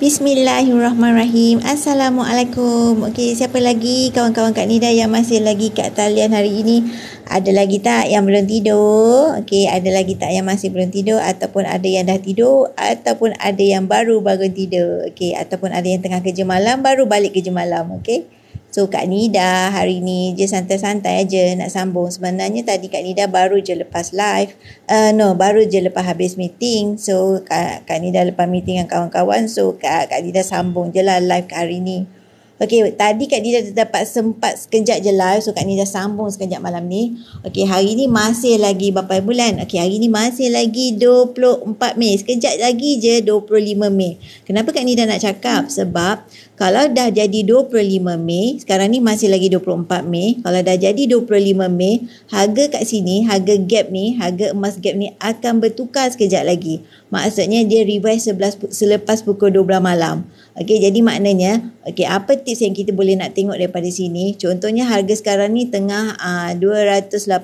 Bismillahirrahmanirrahim. Assalamualaikum. Okey, siapa lagi kawan-kawan Kak Nida yang masih lagi kat talian hari ini? Ada lagi tak yang belum tidur? Okey, ada lagi tak yang masih belum tidur ataupun ada yang dah tidur ataupun ada yang baru bangun tidur? Okey, ataupun ada yang tengah kerja malam baru balik kerja malam, okey? So Kak Nida hari ni je santai-santai aja nak sambung. Sebenarnya tadi Kak Nida baru je lepas live. Baru je lepas habis meeting. So Kak Nida lepas meeting dengan kawan-kawan. So Kak Nida sambung je lah live hari ni. Okey, tadi Kak Nida dapat sempat sekejap je live. So Kak Nida sambung sekejap malam ni. Okey, hari ni masih lagi berapa bulan? Okey, hari ni masih lagi 24 Mei. Sekejap lagi je 25 Mei. Kenapa Kak Nida nak cakap? Sebab kalau dah jadi 25 Mei, sekarang ni masih lagi 24 Mei. Kalau dah jadi 25 Mei, harga kat sini, harga gap ni, harga emas gap ni akan bertukar sekejap lagi. Maksudnya dia revise selepas pukul 12 malam. Okey, jadi maknanya, okey, apa tips yang kita boleh nak tengok daripada sini? Contohnya harga sekarang ni tengah 281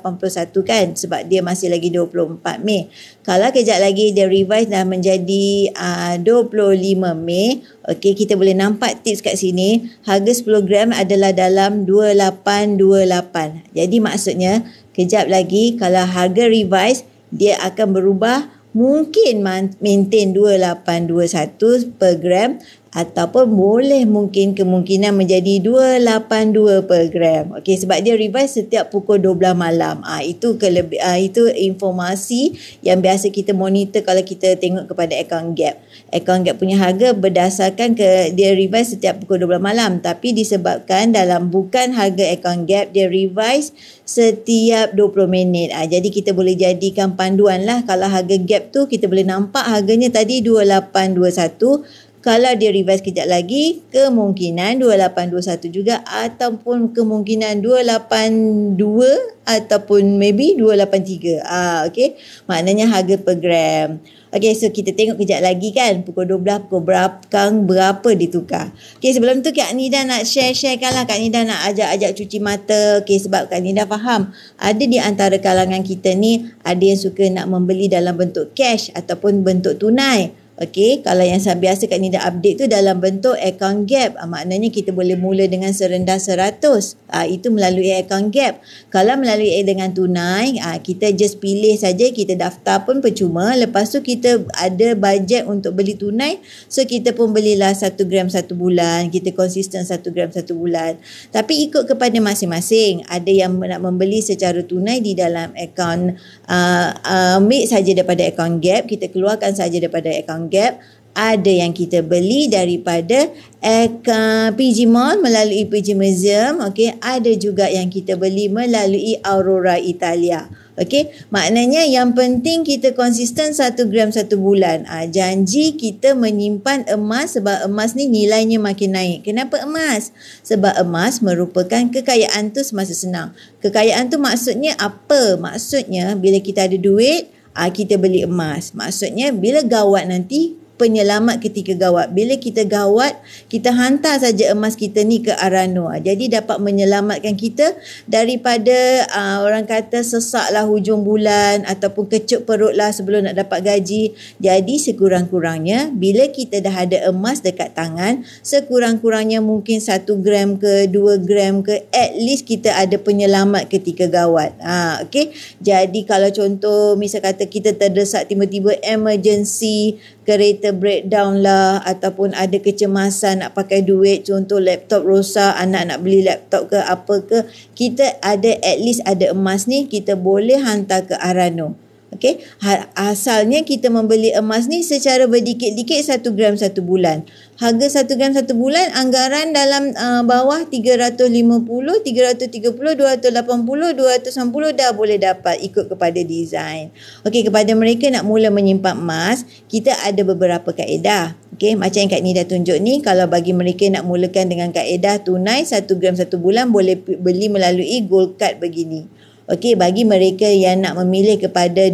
kan, sebab dia masih lagi 24 Mei. Kalau kejap lagi dia revise dah menjadi 25 Mei, okey, kita boleh nampak tips kat sini, harga 10 gram adalah dalam 2828. Jadi maksudnya, kejap lagi kalau harga revise, dia akan berubah, mungkin maintain 2821 per gram ataupun boleh mungkin kemungkinan menjadi 282 per gram. Okey, sebab dia revise setiap pukul 12 malam. Itu informasi yang biasa kita monitor kalau kita tengok kepada account gap. Account gap punya harga berdasarkan dia revise setiap pukul 12 malam, tapi disebabkan dalam bukan harga account gap, dia revise setiap 20 minit. Jadi kita boleh jadikan panduan lah. Kalau harga gap tu kita boleh nampak harganya tadi 2821. Kalau dia revise kejap lagi, kemungkinan 2821 juga ataupun kemungkinan 282 ataupun maybe 283. Okey, maknanya harga per gram. Okey, so kita tengok kejap lagi kan, pukul 12, pukul berapa ditukar. Okey, sebelum tu Kak Nida nak share-sharekan lah. Kak Nida nak ajak cuci mata. Okey, sebab Kak Nida faham, ada di antara kalangan kita ni, ada yang suka nak membeli dalam bentuk cash ataupun bentuk tunai. Okey, kalau yang biasa Kak Nida update tu dalam bentuk account gap, maknanya kita boleh mula dengan serendah 100. Itu melalui account gap. Kalau melalui dengan tunai, kita just pilih saja, kita daftar pun percuma. Lepas tu kita ada bajet untuk beli tunai, so kita pun belilah 1 gram 1 bulan, kita konsisten 1 gram 1 bulan. Tapi ikut kepada masing-masing. Ada yang nak membeli secara tunai di dalam account, ambil saja daripada account gap, kita keluarkan saja daripada account gap. Ada yang kita beli daripada PG Mall melalui PG Museum. Okey, ada juga yang kita beli melalui Aurora Italia. Okey, maknanya yang penting kita konsisten 1 gram 1 bulan. Janji kita menyimpan emas, sebab emas ni nilainya makin naik. Kenapa emas? Sebab emas merupakan kekayaan tu semasa senang. Kekayaan tu maksudnya apa? Maksudnya bila kita ada duit, kita beli emas. Maksudnya bila gawat nanti, penyelamat ketika gawat. Bila kita gawat, kita hantar saja emas kita ni ke Arano. Jadi dapat menyelamatkan kita daripada orang kata sesak lah hujung bulan ataupun kecut perut lah sebelum nak dapat gaji. Jadi sekurang-kurangnya bila kita dah ada emas dekat tangan, sekurang-kurangnya mungkin 1 gram ke 2 gram ke, at least kita ada penyelamat ketika gawat. Okay? Jadi kalau contoh misal kata kita terdesak tiba-tiba emergency, kereta breakdown lah ataupun ada kecemasan nak pakai duit, contoh laptop rosak, anak nak beli laptop ke apa ke, kita ada at least ada emas ni, kita boleh hantar ke Arano. Okey, asalnya kita membeli emas ni secara berdikit-dikit 1 gram 1 bulan. Harga 1 gram 1 bulan anggaran dalam bawah 350, 330, 280, 290 dah boleh dapat ikut kepada design. Okey, kepada mereka nak mula menyimpan emas, kita ada beberapa kaedah. Okey, macam yang Kak Nida tunjuk ni, kalau bagi mereka nak mulakan dengan kaedah tunai 1 gram 1 bulan, boleh beli melalui gold card begini. Okey, bagi mereka yang nak memilih kepada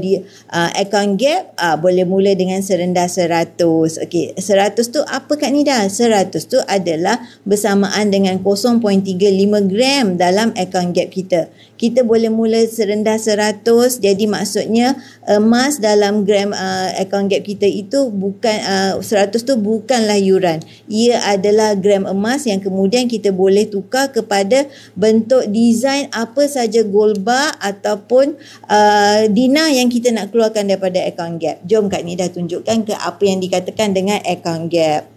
account gap, boleh mula dengan serendah 100. Okey, 100 tu apa Kak Nida? 100 tu adalah bersamaan dengan 0.35 gram dalam account gap kita. kita boleh mula serendah 100. Jadi maksudnya emas dalam gram account gap kita itu bukan 100 tu bukanlah yuran. Ia adalah gram emas yang kemudian kita boleh tukar kepada bentuk design apa saja gold bar ataupun dinar yang kita nak keluarkan daripada account gap. Jom Kak Nida tunjukkan ke apa yang dikatakan dengan account gap.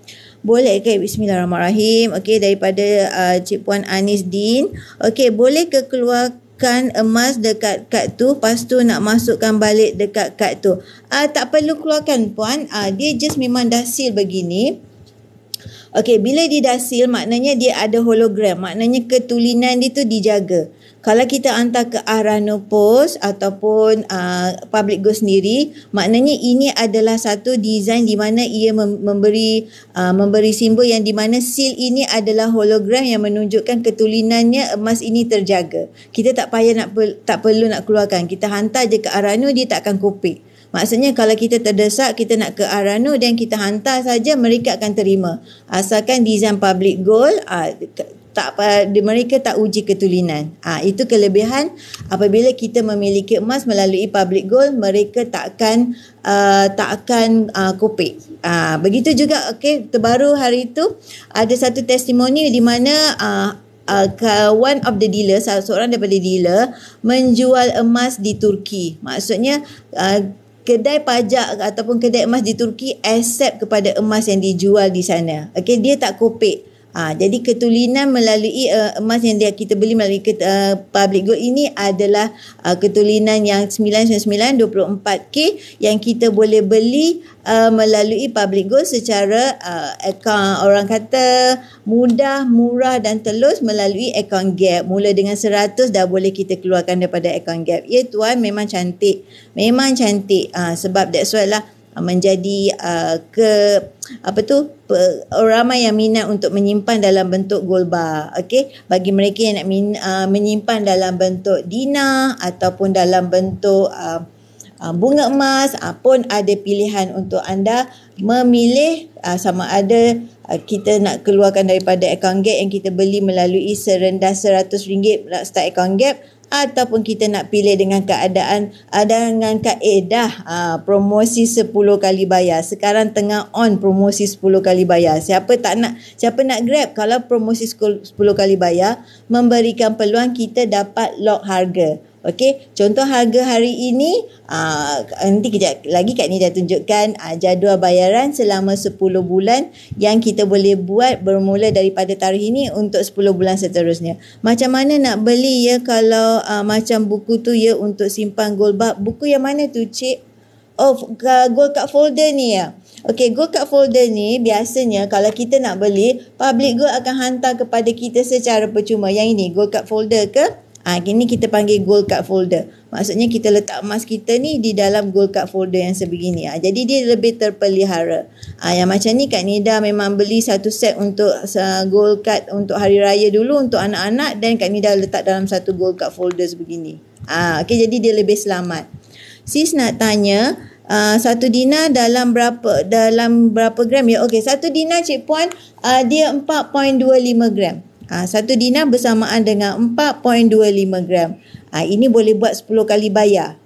Boleh ke? Bismillahirrahmanirrahim. Okey, daripada Cik Puan Anis Din. Okey, boleh ke keluarkan emas dekat kad tu, lepas tu nak masukkan balik dekat kad tu? Tak perlu keluarkan Puan. Dia just memang dah seal begini. Okey, bila dia dah seal maknanya dia ada hologram. Maknanya ketulinan dia tu dijaga. Kalau kita hantar ke Arano Post ataupun Public Go sendiri, maknanya ini adalah satu design di mana ia memberi simbol yang di mana seal ini adalah hologram yang menunjukkan ketulinannya emas ini terjaga. Kita tak payah tak perlu nak keluarkan. Kita hantar je ke Arano, dia tak akan kopik. Maksudnya kalau kita terdesak, kita nak ke Arano dan kita hantar saja, mereka akan terima. Asalkan design Public Gold, mereka tak uji ketulinan. Itu kelebihan apabila kita memiliki emas melalui Public Gold, mereka tak akan kopik. Begitu juga terbaru hari itu ada satu testimoni di mana one of the dealer, seorang daripada dealer menjual emas di Turki. Maksudnya kedai pajak ataupun kedai emas di Turki accept kepada emas yang dijual di sana. Dia tak kopik. Jadi ketulinan melalui emas yang kita beli melalui Public Gold ini adalah ketulinan yang 999 24K yang kita boleh beli melalui Public Gold secara orang kata mudah, murah dan telus melalui account gap. Mula dengan 100 dah boleh kita keluarkan daripada account gap. Ya tuan, memang cantik. Memang cantik. Sebab that's why lah menjadi ramai yang minat untuk menyimpan dalam bentuk gold bar. Bagi mereka yang nak menyimpan dalam bentuk dinar ataupun dalam bentuk bunga emas, pun ada pilihan untuk anda memilih sama ada kita nak keluarkan daripada account gap yang kita beli melalui serendah RM100 start account gap, ataupun kita nak pilih dengan keadaan dengan kaedah promosi 10 kali bayar. Sekarang tengah on promosi 10 kali bayar. Siapa nak grab kalau promosi 10 kali bayar memberikan peluang kita dapat lock harga. Contoh harga hari ini, nanti kejap lagi Kak Ni dah tunjukkan jadual bayaran selama 10 bulan yang kita boleh buat bermula daripada tarikh ini untuk 10 bulan seterusnya. Macam mana nak beli ya kalau macam buku tu ya untuk simpan gold bar? Buku yang mana tu Cik? Gold card folder ni ya. Gold card folder ni biasanya kalau kita nak beli, Public Gold akan hantar kepada kita secara percuma. Yang ini gold card folder ke? Ini kita panggil gold card folder. Maksudnya kita letak emas kita ni di dalam gold card folder yang sebegini. Jadi dia lebih terpelihara. Yang macam ni Kak Nida memang beli satu set untuk gold card untuk hari raya dulu untuk anak-anak, dan Kak Nida letak dalam satu gold card folder sebegini. Jadi dia lebih selamat. Sis nak tanya, satu dinar dalam berapa gram ya? Satu dinar Cik Puan dia 4.25 gram. Satu dinar bersamaan dengan 4.25 gram. Ini boleh buat 10 kali bayar.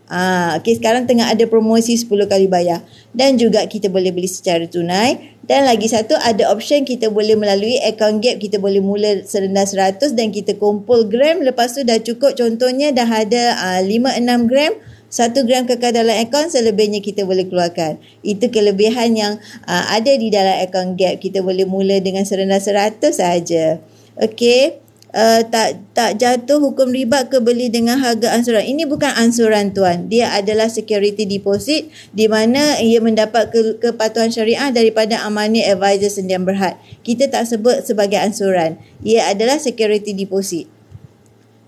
Sekarang tengah ada promosi 10 kali bayar. Dan juga kita boleh beli secara tunai. Dan lagi satu, ada option kita boleh melalui account gap. Kita boleh mula serendah 100 dan kita kumpul gram. Lepas tu dah cukup, contohnya dah ada 5-6 gram. 1 gram kekal dalam akaun, selebihnya kita boleh keluarkan. Itu kelebihan yang ada di dalam account gap. Kita boleh mula dengan serendah 100 saja. Tak jatuh hukum riba ke beli dengan harga ansuran? Ini bukan ansuran tuan. Dia adalah security deposit di mana ia mendapat kepatuhan syariah daripada Amani Advisor Sendian Berhad. Kita tak sebut sebagai ansuran. Ia adalah security deposit,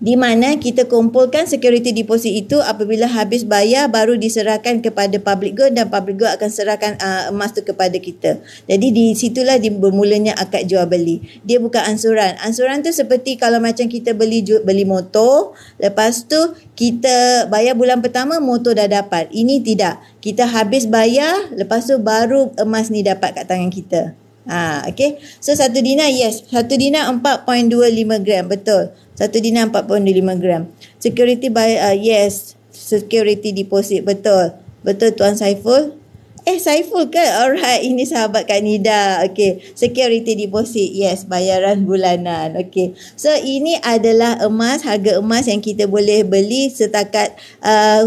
di mana kita kumpulkan security deposit itu apabila habis bayar baru diserahkan kepada Public Gold, dan Public Gold akan serahkan emas tu kepada kita. Jadi di situlah bermulanya akad jual beli. Dia bukan ansuran. Ansuran tu seperti kalau macam kita beli motor, lepas tu kita bayar bulan pertama motor dah dapat. Ini tidak. Kita habis bayar, lepas tu baru emas ni dapat kat tangan kita. Okay. So 1 dinar, yes. 1 dinar 4.25 gram. Betul. 1 dinar 4.25 gram. Security by, yes. Security deposit. Betul. Betul Tuan Saiful. Saiful ke? Alright, ini sahabat Kak Nida. Okay, security deposit. Yes, bayaran bulanan. Okay, so ini adalah emas, harga emas yang kita boleh beli setakat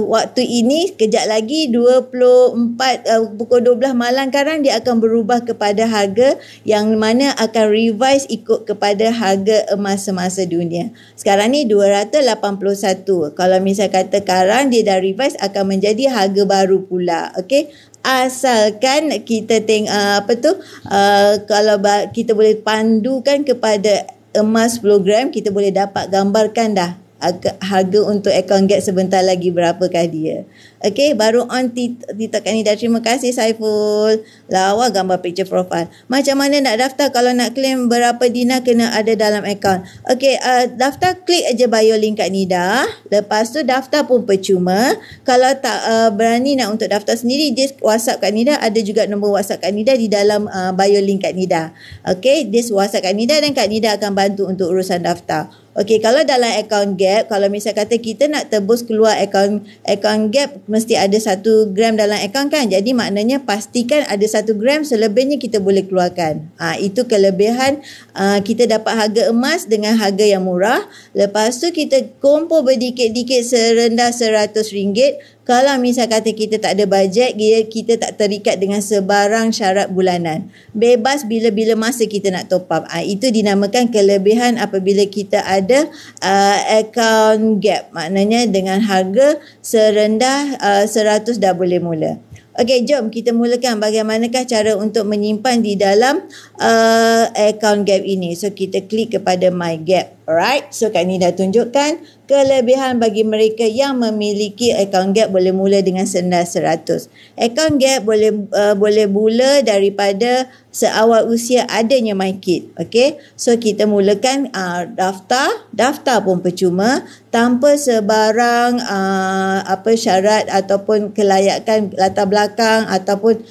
waktu ini. Kejap lagi 24, pukul 12 malam sekarang dia akan berubah kepada harga yang mana akan revise ikut kepada harga emas semasa dunia. Sekarang ni 281. Kalau misal kata sekarang dia dah revise akan menjadi harga baru pula. Okay, asalkan kita tengok kalau kita boleh pandukan kepada emas 10 gram, kita boleh dapat gambarkan dah harga untuk akaun Gap sebentar lagi berapakah dia. Okey, baru on Tita Kanida. Terima kasih Saiful. Lawa gambar picture profile. Macam mana nak daftar kalau nak claim berapa dinar kena ada dalam akaun? Okey, daftar klik aja bio link Kak Nida. Lepas tu daftar pun percuma. Kalau tak berani nak untuk daftar sendiri, just WhatsApp Kak Nida. Ada juga nombor WhatsApp Kak Nida di dalam bio link Kak Nida. Okey, just WhatsApp Kak Nida dan Kak Nida akan bantu untuk urusan daftar. Okey, kalau dalam akaun Gap, kalau misal kata kita nak tebus keluar akaun Gap, mesti ada 1 gram dalam akaun kan. Jadi maknanya pastikan ada 1 gram, selebihnya kita boleh keluarkan. Itu kelebihan kita dapat harga emas dengan harga yang murah. Lepas tu kita kumpul berdikit-dikit serendah RM100. Kalau misal kata kita tak ada bajet, kita tak terikat dengan sebarang syarat bulanan. Bebas bila-bila masa kita nak top up. Itu dinamakan kelebihan apabila kita ada akaun Gap. Maknanya dengan harga serendah 100 dah boleh mula. Okey, jom kita mulakan bagaimanakah cara untuk menyimpan di dalam akaun Gap ini. So, kita klik kepada My Gap. Alright, so Kak Ni dah tunjukkan kelebihan bagi mereka yang memiliki akaun Gap boleh mula dengan sendah 100. Akaun Gap boleh mula daripada seawal usia adanya MyKit. Okey, so kita mulakan daftar pun percuma tanpa sebarang syarat ataupun kelayakan latar belakang ataupun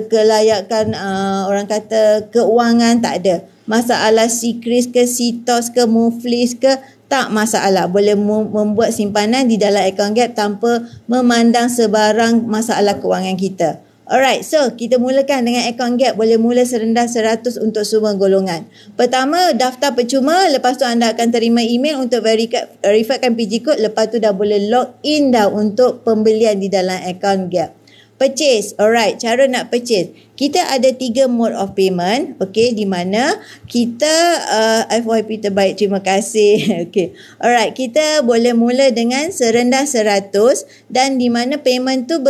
kelayakan orang kata keuangan, tak ada. Masalah Sikris ke, Sitos ke, Muflis ke, tak masalah. Boleh membuat simpanan di dalam akaun Gap tanpa memandang sebarang masalah keuangan kita. Alright, so kita mulakan dengan akaun Gap. Boleh mula serendah 100 untuk semua golongan. Pertama, daftar percuma. Lepas tu anda akan terima email untuk verifikan PG code. Lepas tu dah boleh log in dah untuk pembelian di dalam akaun Gap. Purchase. Alright, cara nak purchase. Kita ada 3 mode of payment. Okay, di mana kita FYP terbaik. Terima kasih. Okay. Alright, kita boleh mula dengan serendah 100 dan di mana payment tu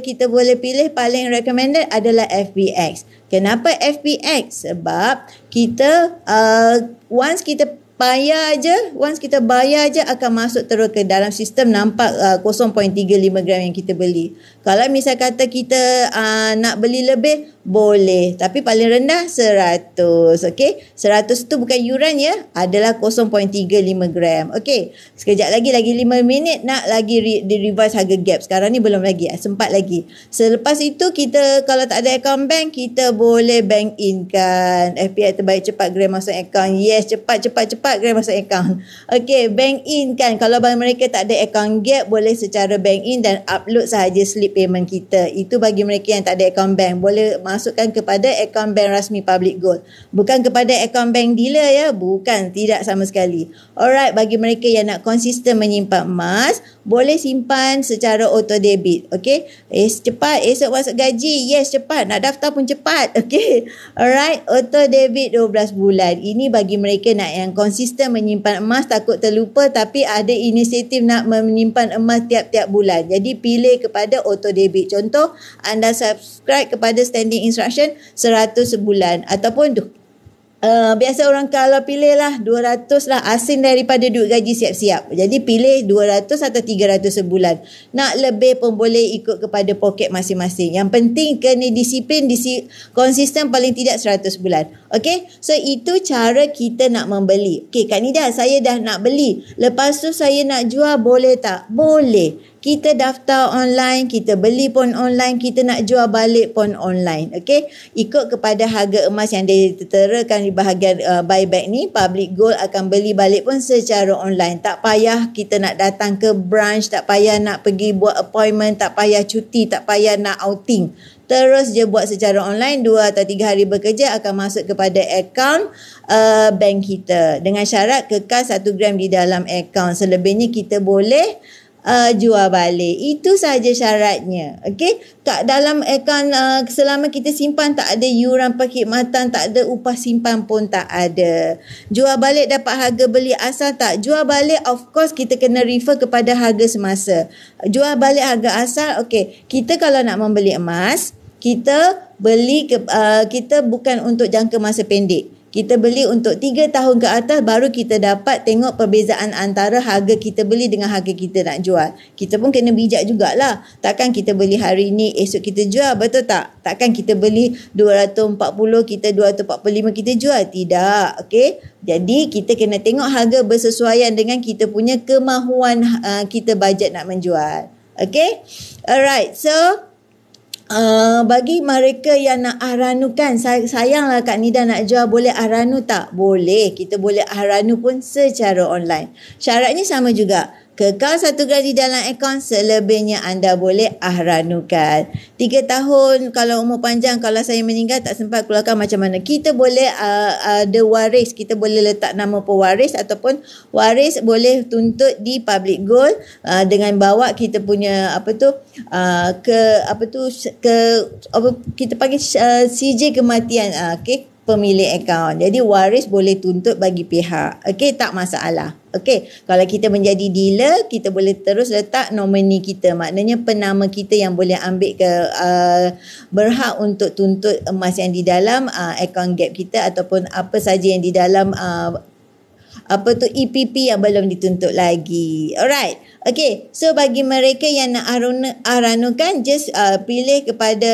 kita boleh pilih paling recommended adalah FBX. Kenapa FBX? Sebab kita once kita bayar je akan masuk terus ke dalam sistem, nampak 0.35 gram yang kita beli. Kalau misal kata kita nak beli lebih, boleh. Tapi paling rendah 100. Okey, 100 tu bukan yuran ya, adalah 0.35 gram. Okey, sekejap lagi 5 minit nak lagi di-revise harga Gap. Sekarang ni belum lagi, sempat lagi. Selepas itu kita kalau tak ada akaun bank, kita boleh bank in kan. FPI terbaik, cepat gram masuk akaun. Yes, cepat gram masuk akaun. Okey, bank in kan. Kalau bagi mereka tak ada akaun Gap, boleh secara bank in dan upload sahaja slip payment kita. Itu bagi mereka yang tak ada akaun bank. Boleh masukkan kepada akaun bank rasmi Public Gold. Bukan kepada akaun bank dealer ya. Bukan, tidak sama sekali. Alright, bagi mereka yang nak konsisten menyimpan emas, boleh simpan secara auto debit. Okey, cepat esok masuk gaji. Yes, cepat. Nak daftar pun cepat. Okey. Alright, auto debit 12 bulan. Ini bagi mereka nak yang konsisten menyimpan emas, takut terlupa tapi ada inisiatif nak menyimpan emas tiap-tiap bulan. Jadi pilih kepada auto debit. Contoh, anda subscribe kepada standing instruction 100 sebulan ataupun biasa orang kalau pilih lah 200 lah, asin daripada duit gaji siap-siap. Jadi pilih 200 atau 300 sebulan. Nak lebih pun boleh ikut kepada poket masing-masing. Yang penting kena disiplin, konsisten paling tidak 100 bulan. Okey, so itu cara kita nak membeli. Okey, Kak Nida, saya dah nak beli. Lepas tu saya nak jual, boleh tak? Boleh. Kita daftar online, kita beli pun online, kita nak jual balik pun online. Okey, ikut kepada harga emas yang diterakan di bahagian buyback ni, Public Gold akan beli balik pun secara online. Tak payah kita nak datang ke branch, tak payah nak pergi buat appointment, tak payah cuti, tak payah nak outing. Terus je buat secara online, 2 atau 3 hari bekerja akan masuk kepada akaun bank kita. Dengan syarat kekal 1 gram di dalam akaun. Selebihnya kita boleh jual balik. Itu sahaja syaratnya. Okey, kat dalam akaun selama kita simpan tak ada yuran perkhidmatan, tak ada upah simpan pun tak ada. Jual balik dapat harga beli asal tak? Jual balik of course kita kena refer kepada harga semasa. Jual balik harga asal, okey, kita kalau nak membeli emas, kita beli kita bukan untuk jangka masa pendek. Kita beli untuk 3 tahun ke atas, baru kita dapat tengok perbezaan antara harga kita beli dengan harga kita nak jual. Kita pun kena bijak jugalah. Takkan kita beli hari ni, esok kita jual, betul tak? Takkan kita beli 240, kita 245 kita jual. Tidak, okey? Jadi kita kena tengok harga bersesuaian dengan kita punya kemahuan kita bajet nak menjual. Okey? Alright, so bagi mereka yang nak aranukan, sayanglah Kak Nida nak jual, boleh aranu tak? Boleh, kita boleh aranu pun secara online. Syaratnya sama juga, kekal 1 gram di dalam akaun, selebihnya anda boleh ahranukan. 3 tahun kalau umur panjang, kalau saya meninggal tak sempat keluarkan macam mana? Kita boleh ada waris, kita boleh letak nama pewaris, ataupun waris boleh tuntut di Public Gold dengan bawa kita punya kita panggil CJ kematian, okey, pemilik akaun. Jadi waris boleh tuntut bagi pihak. Okey, tak masalah. Okey, kalau kita menjadi dealer, kita boleh terus letak nomini kita. Maknanya penama kita yang boleh ambil berhak untuk tuntut emas yang di dalam akaun gap kita, ataupun apa saja yang di dalam EPP yang belum dituntut lagi. Alright. Okay, so bagi mereka yang nak aranukan, just pilih kepada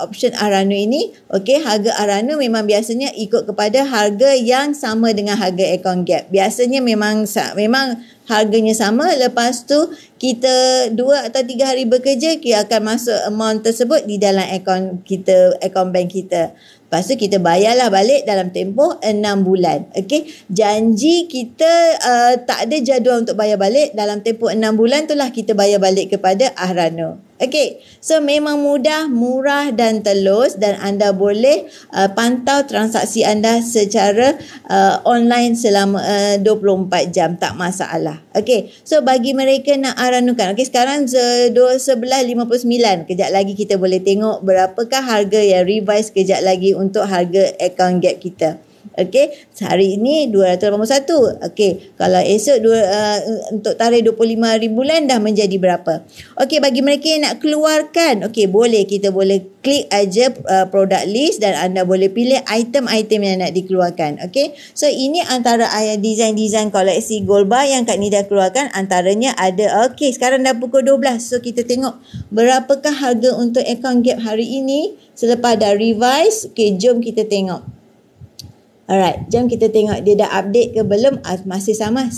option aranu ini. Okay, harga aranu memang biasanya ikut kepada harga yang sama dengan harga akaun gap. Biasanya memang harganya sama. Lepas tu kita 2 atau 3 hari bekerja, kita akan masuk amount tersebut di dalam akaun kita, akaun bank kita. Lepas tu kita bayarlah balik dalam tempoh 6 bulan. Okey, janji kita tak ada jadual untuk bayar balik. Dalam tempoh 6 bulan itulah kita bayar balik kepada Ahrano. Okey, so memang mudah, murah dan telus, dan anda boleh pantau transaksi anda secara online selama 24 jam, tak masalah. Okey, so bagi mereka nak aranukan, okey, sekarang 11.59, kejap lagi kita boleh tengok berapakah harga yang revise kejap lagi untuk harga account gap kita. Okey, hari ini 281. Okey, kalau esok untuk tarikh 25 hari bulan dah menjadi berapa? Okey, bagi mereka yang nak keluarkan, okey, boleh, kita boleh klik aja product list dan anda boleh pilih item-item yang nak dikeluarkan. Okey, so ini antara design-design koleksi gold bar yang Kak Nida keluarkan. Antaranya ada, okey, sekarang dah pukul 12, so kita tengok berapakah harga untuk account gap hari ini selepas dah revise. Okey, jom kita tengok. Alright, jom kita tengok dia dah update ke belum. Masih sama.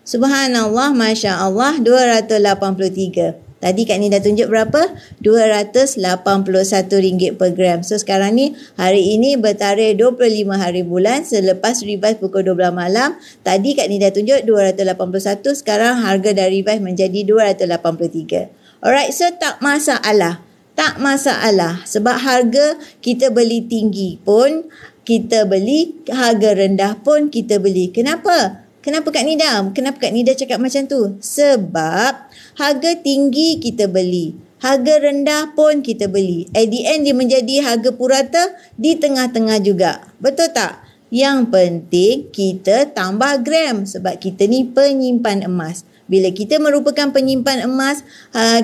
Subhanallah, Masya Allah, 283. Tadi Kak Nida tunjuk berapa? RM281 per gram. So sekarang ni, hari ini bertarikh 25 hari bulan selepas revise pukul 12 malam. Tadi Kak Nida tunjuk 281, sekarang harga dah revise menjadi 283. Alright, so tak masalah. Tak masalah. Sebab harga kita beli tinggi pun kita beli, harga rendah pun kita beli. Kenapa? Kenapa Kak Nida? Kenapa Kak Nida cakap macam tu? Sebab harga tinggi kita beli, harga rendah pun kita beli. At the end dia menjadi harga purata di tengah-tengah juga. Betul tak? Yang penting kita tambah gram sebab kita ni penyimpan emas. Bila kita merupakan penyimpan emas,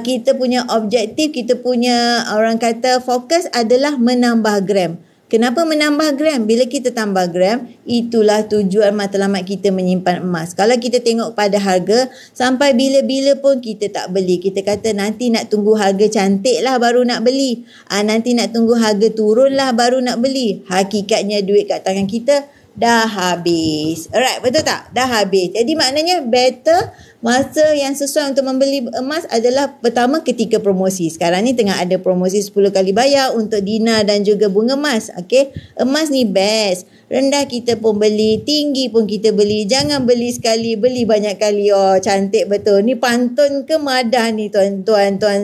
kita punya objektif, kita punya orang kata fokus adalah menambah gram. Kenapa menambah gram? Bila kita tambah gram, itulah tujuan matlamat kita menyimpan emas. Kalau kita tengok pada harga, sampai bila-bila pun kita tak beli. Kita kata nanti nak tunggu harga cantik lah baru nak beli. Nanti nak tunggu harga turun lah baru nak beli. Hakikatnya duit kat tangan kita dah habis. Alright, betul tak? Dah habis. Jadi maknanya better masa yang sesuai untuk membeli emas adalah pertama ketika promosi. Sekarang ni tengah ada promosi 10 kali bayar untuk dinar dan juga bunga emas. Okay? Emas ni best. Rendah kita pun beli, tinggi pun kita beli. Jangan beli sekali, beli banyak kali. Oh, cantik betul. Ni pantun ke madah ni Tuan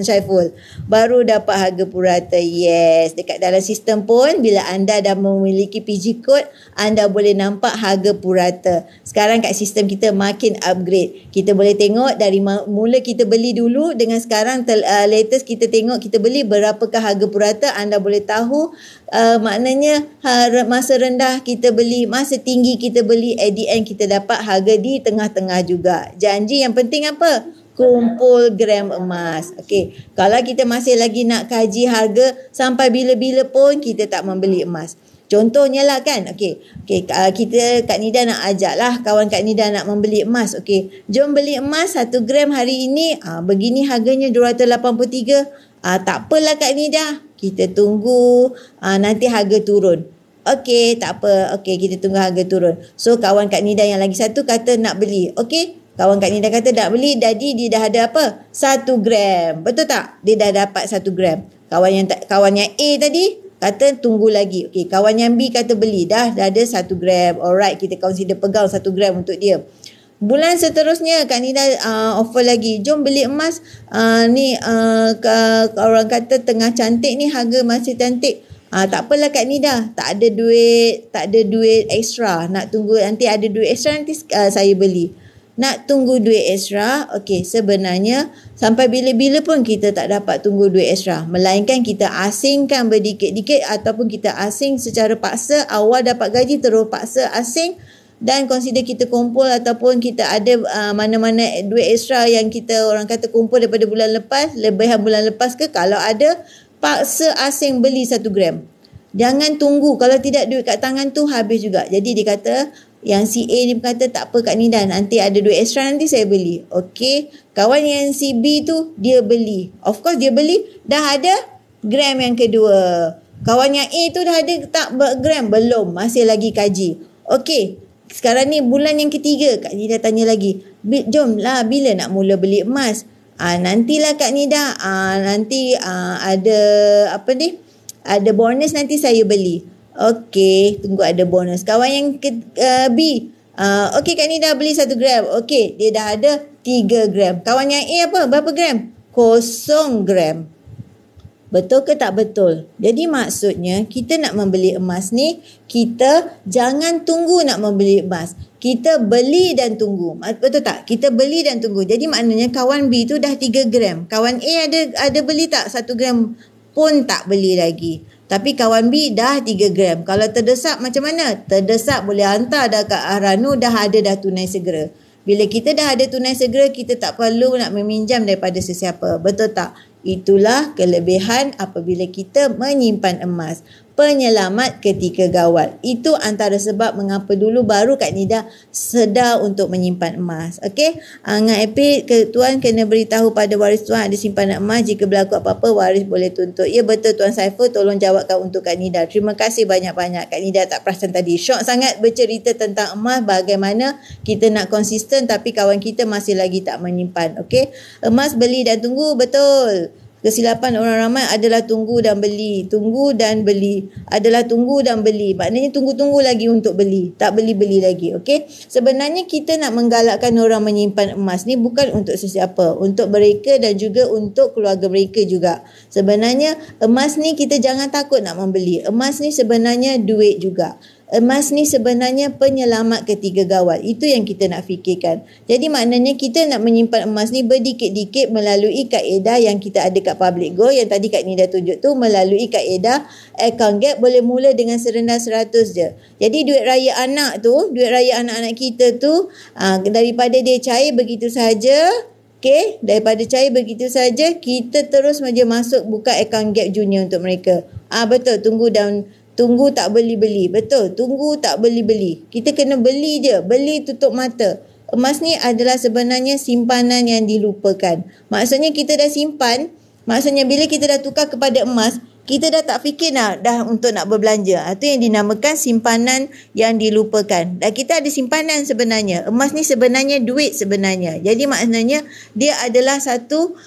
Syaiful. Baru dapat harga purata. Yes. Dekat dalam sistem pun, bila anda dah memiliki PG code, anda boleh nampak harga purata. Sekarang kat sistem kita makin upgrade. Kita boleh tengok dari mula kita beli dulu dengan sekarang latest kita tengok kita beli berapakah harga purata. Anda boleh tahu maknanya masa rendah kita beli, masa tinggi kita beli, at the end kita dapat harga di tengah-tengah juga. Janji yang penting apa? Kumpul gram emas. Okey, kalau kita masih lagi nak kaji harga sampai bila-bila pun kita tak membeli emas. Contohnya lah kan, kita Kak Nida nak ajak lah kawan Kak Nida nak membeli emas. Okey, jom beli emas 1 gram hari ini. Begini harganya 283. Tak apalah Kak Nida, kita tunggu nanti harga turun. Okey, tak apa. Okey, kita tunggu harga turun. So, kawan Kak Nida yang lagi satu kata nak beli. Okey, kawan Kak Nida kata nak beli, jadi dia dah ada apa? 1 gram. Betul tak? Dia dah dapat 1 gram. Kawan yang A tadi kata tunggu lagi. Okey, kawan yang B kata beli. Dah ada 1 gram. Alright, kita consider pegang 1 gram untuk dia. Bulan seterusnya Kak Nida offer lagi. Jom beli emas. Orang kata tengah cantik ni, harga masih cantik. Tak apalah Kak Nida, tak ada duit ekstra. Nak tunggu nanti ada duit ekstra, nanti saya beli. Nak tunggu duit ekstra, okey, sebenarnya sampai bila-bila pun kita tak dapat tunggu duit ekstra. Melainkan kita asingkan berdikit-dikit ataupun kita asing secara paksa. Awal dapat gaji terus paksa asing dan consider kita kumpul ataupun kita ada mana-mana duit ekstra yang kita orang kata kumpul daripada bulan lepas, lebihan bulan lepas ke, kalau ada, paksa asing beli 1 gram. Jangan tunggu, kalau tidak duit kat tangan tu habis juga. Jadi dia kata, yang si A ni berkata, tak apa Kak Nida, nanti ada duit ekstra nanti saya beli. Okey, kawan yang si B tu dia beli. Of course dia beli, dah ada gram yang kedua. Kawan yang A tu dah ada tak gram? Belum, masih lagi kaji. Okey, sekarang ni bulan yang ketiga, Kak Nida tanya lagi, jomlah bila nak mula beli emas? Nantilah Kak Nida, nanti ada apa ni? Ada bonus nanti saya beli. Okey, tunggu ada bonus. Kawan yang B, okey Kak Nida beli 1 gram. Okey, dia dah ada 3 gram. Kawan yang A apa? Berapa gram? 0 gram. Betul ke tak betul? Jadi maksudnya kita nak membeli emas ni, kita jangan tunggu nak membeli emas. Kita beli dan tunggu. Betul tak? Kita beli dan tunggu. Jadi maknanya kawan B tu dah 3 gram. Kawan A ada beli tak 1 gram? Pun tak beli lagi. Tapi kawan B dah 3 gram. Kalau terdesak macam mana? Terdesak boleh hantar dah kat Ranu, dah ada dah tunai segera. Bila kita dah ada tunai segera, kita tak perlu nak meminjam daripada sesiapa. Betul tak? Itulah kelebihan apabila kita menyimpan emas. Penyelamat ketika gawat. Itu antara sebab mengapa dulu baru Kak Nida sedar untuk menyimpan emas. Okey? Dengan Epic, tuan kena beritahu pada waris tuan ada simpanan emas. Jika berlaku apa-apa, waris boleh tuntut. Ya betul Tuan Saiful, tolong jawabkan untuk Kak Nida. Terima kasih banyak-banyak. Kak Nida tak perasan tadi. Syok sangat bercerita tentang emas, bagaimana kita nak konsisten tapi kawan kita masih lagi tak menyimpan. Okey? Emas beli dan tunggu, betul. Kesilapan orang ramai adalah tunggu dan beli. Tunggu dan beli. Adalah tunggu dan beli. Maknanya tunggu-tunggu lagi untuk beli. Tak beli-beli lagi. Okey? Sebenarnya kita nak menggalakkan orang menyimpan emas ni bukan untuk sesiapa. Untuk mereka dan juga untuk keluarga mereka juga. Sebenarnya emas ni kita jangan takut nak membeli. Emas ni sebenarnya duit juga. Emas ni sebenarnya penyelamat ketika gawat. Itu yang kita nak fikirkan. Jadi maknanya kita nak menyimpan emas ni berdikit-dikit melalui kaedah yang kita ada kat Public Gold. Yang tadi Kak Nida tunjuk tu, melalui kaedah account gap boleh mula dengan serendah 100 je. Jadi duit raya anak tu, duit raya anak-anak kita tu, daripada dia cair begitu saja. Okey, daripada cair begitu saja, kita terus saja masuk buka account gap junior untuk mereka. Betul, tunggu tak beli-beli. Betul, tunggu tak beli-beli. Kita kena beli je. Beli tutup mata. Emas ni adalah sebenarnya simpanan yang dilupakan. Maksudnya kita dah simpan. Maksudnya bila kita dah tukar kepada emas, kita dah tak fikir dah untuk nak berbelanja. Itu yang dinamakan simpanan yang dilupakan. Dan kita ada simpanan sebenarnya. Emas ni sebenarnya duit sebenarnya. Jadi maknanya dia adalah satu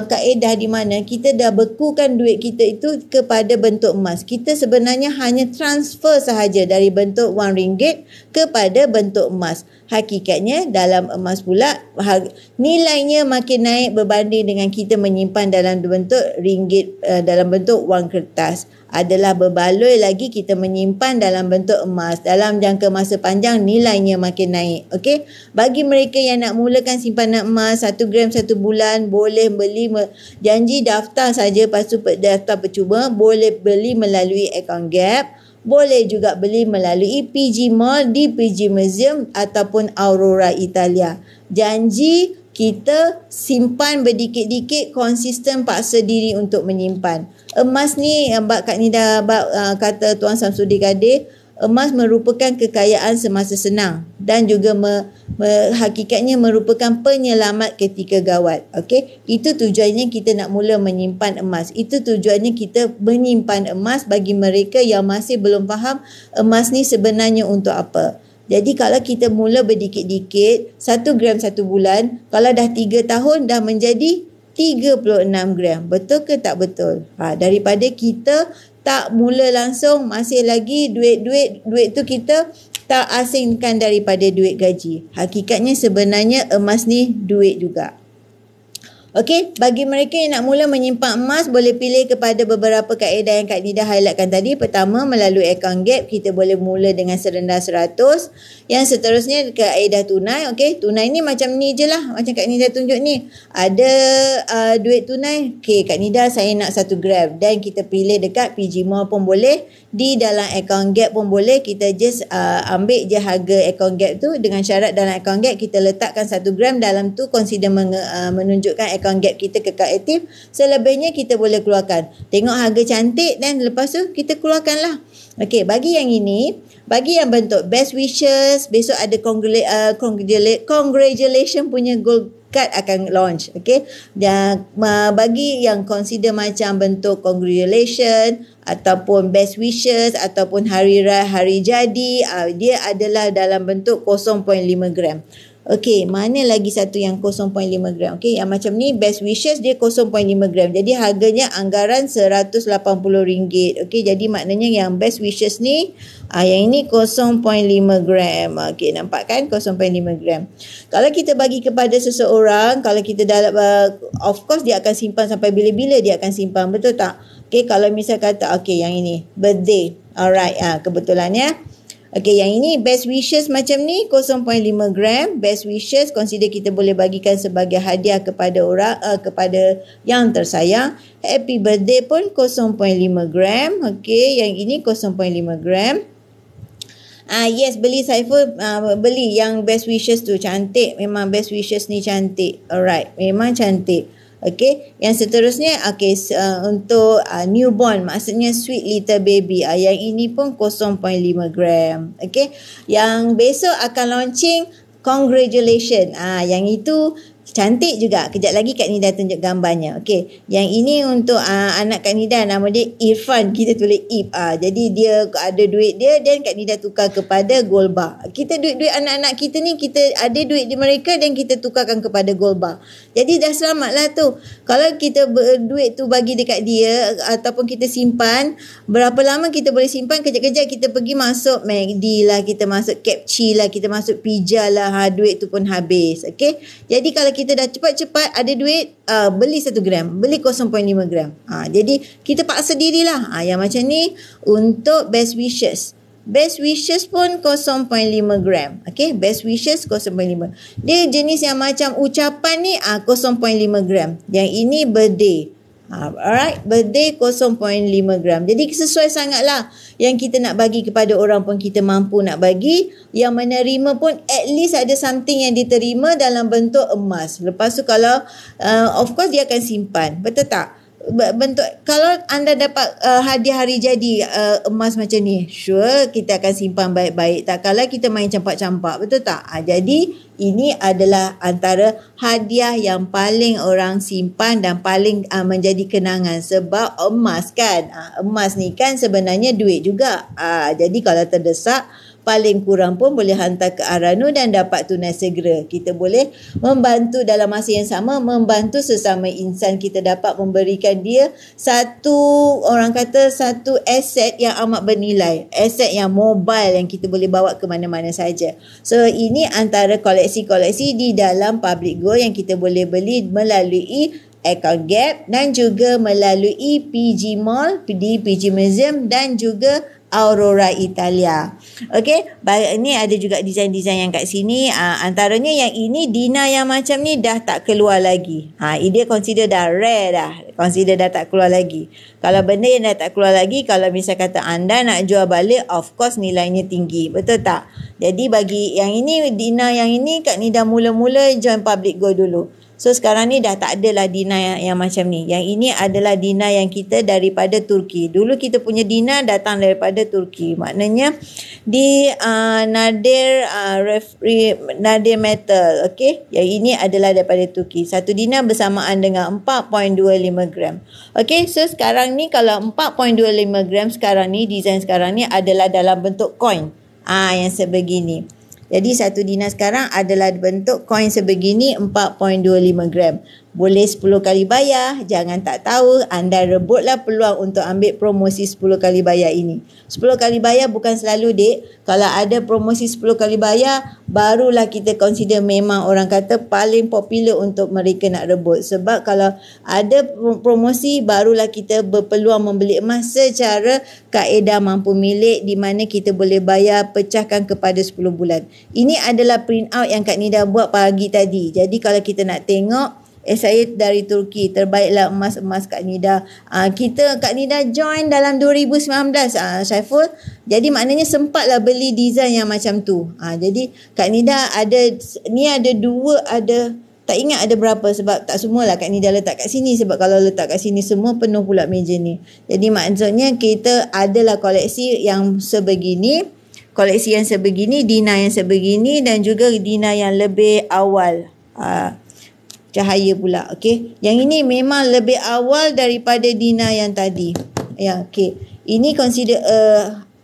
kaedah di mana kita dah bekukan duit kita itu kepada bentuk emas. Kita sebenarnya hanya transfer sahaja dari bentuk wang ringgit kepada bentuk emas. Hakikatnya dalam emas pula nilainya makin naik berbanding dengan kita menyimpan dalam bentuk ringgit, dalam bentuk wang kertas. Adalah berbaloi lagi kita menyimpan dalam bentuk emas. Dalam jangka masa panjang nilainya makin naik. Okey. Bagi mereka yang nak mulakan simpanan emas 1 gram 1 bulan, boleh beli janji daftar saja, lepas tu daftar percuma, boleh beli melalui akaun Gap. Boleh juga beli melalui PG Mall di PG Museum ataupun Aurora Italia. Janji kita simpan berdikit-dikit, konsisten paksa diri untuk menyimpan. Emas ni, Kak Nida kata Tuan Samsudin Kadir, emas merupakan kekayaan semasa senang dan juga hakikatnya merupakan penyelamat ketika gawat. Okey, itu tujuannya kita nak mula menyimpan emas. Itu tujuannya kita menyimpan emas bagi mereka yang masih belum faham emas ni sebenarnya untuk apa. Jadi kalau kita mula berdikit-dikit, 1 gram 1 bulan, kalau dah 3 tahun dah menjadi 36 gram. Betul ke tak betul? Daripada kita tak mula langsung, masih lagi duit tu kita tak asingkan daripada duit gaji. Hakikatnya sebenarnya emas ni duit juga. Okey, bagi mereka yang nak mula menyimpan emas, boleh pilih kepada beberapa kaedah yang Kak Nida highlightkan tadi. Pertama, melalui akaun Gap, kita boleh mula dengan serendah 100. Yang seterusnya, kaedah tunai. Okey, tunai ni macam ni je lah. Macam Kak Nida tunjuk ni. Ada duit tunai. Okey, Kak Nida saya nak 1 gram. Dan kita pilih dekat PG Mall pun boleh. Di dalam akaun Gap pun boleh. Kita just ambil je harga akaun Gap tu. Dengan syarat dalam akaun Gap, kita letakkan 1 gram. Dalam tu consider menunjukkan akaun Gap kita kekal aktif. Selebihnya kita boleh keluarkan. Tengok harga cantik dan lepas tu kita keluarkan lah. Okey, bagi yang ini, bagi yang bentuk best wishes, besok ada congratulation punya gold card akan launch. Okey, dan bagi yang consider macam bentuk congratulation ataupun best wishes ataupun hari raya, hari jadi, dia adalah dalam bentuk 0.5 gram. Okey, mana lagi satu yang 0.5 gram? Okey, yang macam ni best wishes dia 0.5 gram. Jadi harganya anggaran RM180. Okey, jadi maknanya yang best wishes ni yang ini 0.5 gram. Okey, nampak kan 0.5 gram. Kalau kita bagi kepada seseorang, kalau kita dalam of course dia akan simpan sampai bila-bila dia akan simpan, betul tak? Okey, kalau misal kata okey yang ini birthday. Alright, kebetulan ya. Okey, yang ini best wishes macam ni 0.5 gram. Best wishes consider kita boleh bagikan sebagai hadiah kepada orang, kepada yang tersayang. Happy birthday pun 0.5 gram. Okey, yang ini 0.5 gram. Yes, beli Saiful, beli yang best wishes tu cantik. Memang best wishes ni cantik. Alright, memang cantik. Okey, yang seterusnya untuk newborn, maksudnya sweet little baby. Yang ini pun 0.5 gram. Okey, yang besok akan launching congratulations. Yang itu cantik juga. Kejap lagi Kak Nida tunjuk gambarnya. Okey, yang ini untuk anak Kak Nida, nama dia Irfan. Kita tulis Ip. Jadi dia ada duit dia dan Kak Nida tukar kepada gold bar. Kita duit-duit anak-anak kita ni, kita ada duit di mereka dan kita tukarkan kepada gold bar. Jadi dah selamatlah tu. Kalau kita duit tu bagi dekat dia ataupun kita simpan, berapa lama kita boleh simpan, kejap-kejap kita pergi masuk McD lah, kita masuk Capchi lah, kita masuk pizza lah, duit tu pun habis. Okey, jadi kalau kita dah cepat-cepat ada duit, beli 1 gram, beli 0.5 gram. Jadi kita paksa dirilah. Yang macam ni untuk best wishes. Best wishes pun 0.5 gram. Okey, best wishes 0.5. Dia jenis yang macam ucapan ni 0.5 gram. Yang ini birthday. Alright, birthday 0.5 gram. Jadi sesuai sangatlah. Yang kita nak bagi kepada orang pun kita mampu nak bagi. Yang menerima pun at least ada something yang diterima dalam bentuk emas. Lepas tu kalau of course dia akan simpan. Betul tak? bentuk, kalau anda dapat hadiah hari jadi emas macam ni, sure kita akan simpan baik-baik. Tak kalah kita main campak-campak, betul tak? Jadi ini adalah antara hadiah yang paling orang simpan dan paling menjadi kenangan. Sebab emas kan, emas ni kan sebenarnya duit juga. Jadi kalau terdesak, paling kurang pun boleh hantar ke Aranu dan dapat tunai segera. Kita boleh membantu dalam masa yang sama, membantu sesama insan. Kita dapat memberikan dia satu, orang kata satu aset yang amat bernilai. Aset yang mobile yang kita boleh bawa ke mana-mana saja. So ini antara koleksi-koleksi di dalam public gold yang kita boleh beli melalui Account Gap dan juga melalui PG Mall, di PG Museum dan juga Aurora Italia. Okey, ini ada juga desain-desain yang kat sini. Antaranya yang ini Dina yang macam ni dah tak keluar lagi. Dia consider dah rare dah. Consider dah tak keluar lagi. Kalau benda yang dah tak keluar lagi, kalau misal kata anda nak jual balik, of course nilainya tinggi. Betul tak? Jadi bagi yang ini, Dina yang ini, Kak Nida mula-mula join public gold dulu. So sekarang ni dah tak adalah Dina yang macam ni. Yang ini adalah Dina yang kita daripada Turki. Dulu kita punya Dina datang daripada Turki. Maknanya di Nadir Metal. Okay. Yang ini adalah daripada Turki. Satu Dina bersamaan dengan 4.25 gram. Okay. So sekarang ni kalau 4.25 gram sekarang ni, design sekarang ni adalah dalam bentuk coin. Yang sebegini. Jadi satu Dina sekarang adalah bentuk koin sebegini 4.25 gram. Boleh 10 kali bayar. Jangan tak tahu. Anda rebutlah peluang untuk ambil promosi 10 kali bayar ini. 10 kali bayar bukan selalu, dek. Kalau ada promosi 10 kali bayar, barulah kita consider memang orang kata paling popular untuk mereka nak rebut. Sebab kalau ada promosi, barulah kita berpeluang membeli emas secara kaedah mampu milik, di mana kita boleh bayar pecahkan kepada 10 bulan. Ini adalah print out yang Kak Nida buat pagi tadi. Jadi kalau kita nak tengok, saya dari Turki, terbaiklah emas-emas Kak Nida. Kak Nida join dalam 2019, Syaiful. Jadi maknanya sempatlah beli design yang macam tu. Jadi Kak Nida ada dua, tak ingat ada berapa sebab tak semualah Kak Nida letak kat sini. Sebab kalau letak kat sini semua penuh pula meja ni. Jadi maksudnya kita adalah koleksi yang sebegini. Koleksi yang sebegini, Dina yang sebegini dan juga Dina yang lebih awal. Cahaya pula. Okey. Yang ini memang lebih awal daripada Dina yang tadi. Ya, okey. Ini consider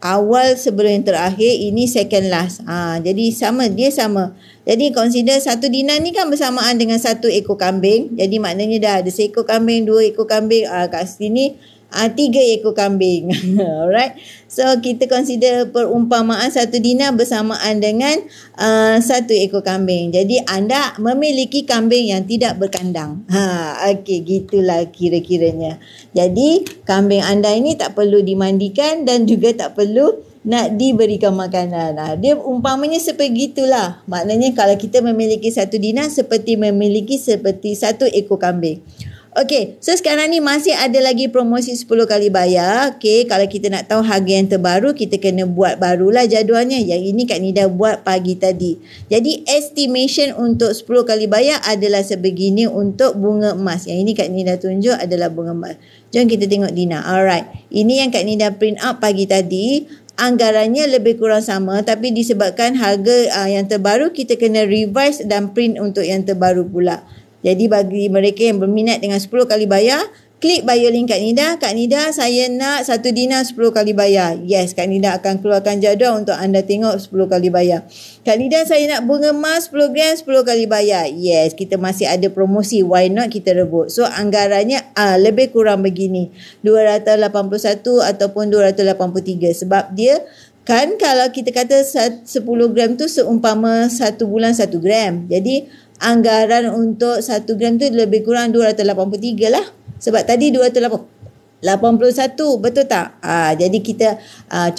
awal sebelum yang terakhir, ini second last. Jadi dia sama. Jadi consider satu Dina ni kan bersamaan dengan satu ekor kambing. Jadi maknanya dah ada seekor kambing, 2 ekor kambing. Kat sini 3 ekor kambing. Alright. So kita consider perumpamaan satu Dina bersamaan dengan 1 ekor kambing. Jadi anda memiliki kambing yang tidak berkandang. Okey, gitulah kira-kiranya. Jadi kambing anda ini tak perlu dimandikan dan juga tak perlu nak diberikan makanan. Dia umpamanya sepegitulah. Maknanya kalau kita memiliki satu Dina seperti memiliki 1 ekor kambing. Okey, so sekarang ni masih ada lagi promosi 10 kali bayar. Okey, kalau kita nak tahu harga yang terbaru, kita kena buat barulah jadualnya. Yang ini Kak Nida buat pagi tadi. Jadi estimation untuk 10 kali bayar adalah sebegini untuk bunga emas. Yang ini Kak Nida tunjuk adalah bunga emas. Jom kita tengok Dina. Alright, ini yang Kak Nida print out pagi tadi. Anggarannya lebih kurang sama, tapi disebabkan harga yang terbaru, kita kena revise dan print untuk yang terbaru pula. Jadi bagi mereka yang berminat dengan 10 kali bayar, klik bio link Kak Nida. Kak Nida, saya nak satu Dina 10 kali bayar. Yes, Kak Nida akan keluarkan jadual untuk anda tengok 10 kali bayar. Kak Nida, saya nak bunga emas 10 gram 10 kali bayar. Yes, kita masih ada promosi. Why not kita rebut? So anggarannya lebih kurang begini. 281 ataupun 283. Sebab dia kan kalau kita kata 10 gram tu seumpama 1 bulan 1 gram. Jadi anggaran untuk 1 gram tu lebih kurang 283 lah. Sebab tadi 281, betul tak? Jadi kita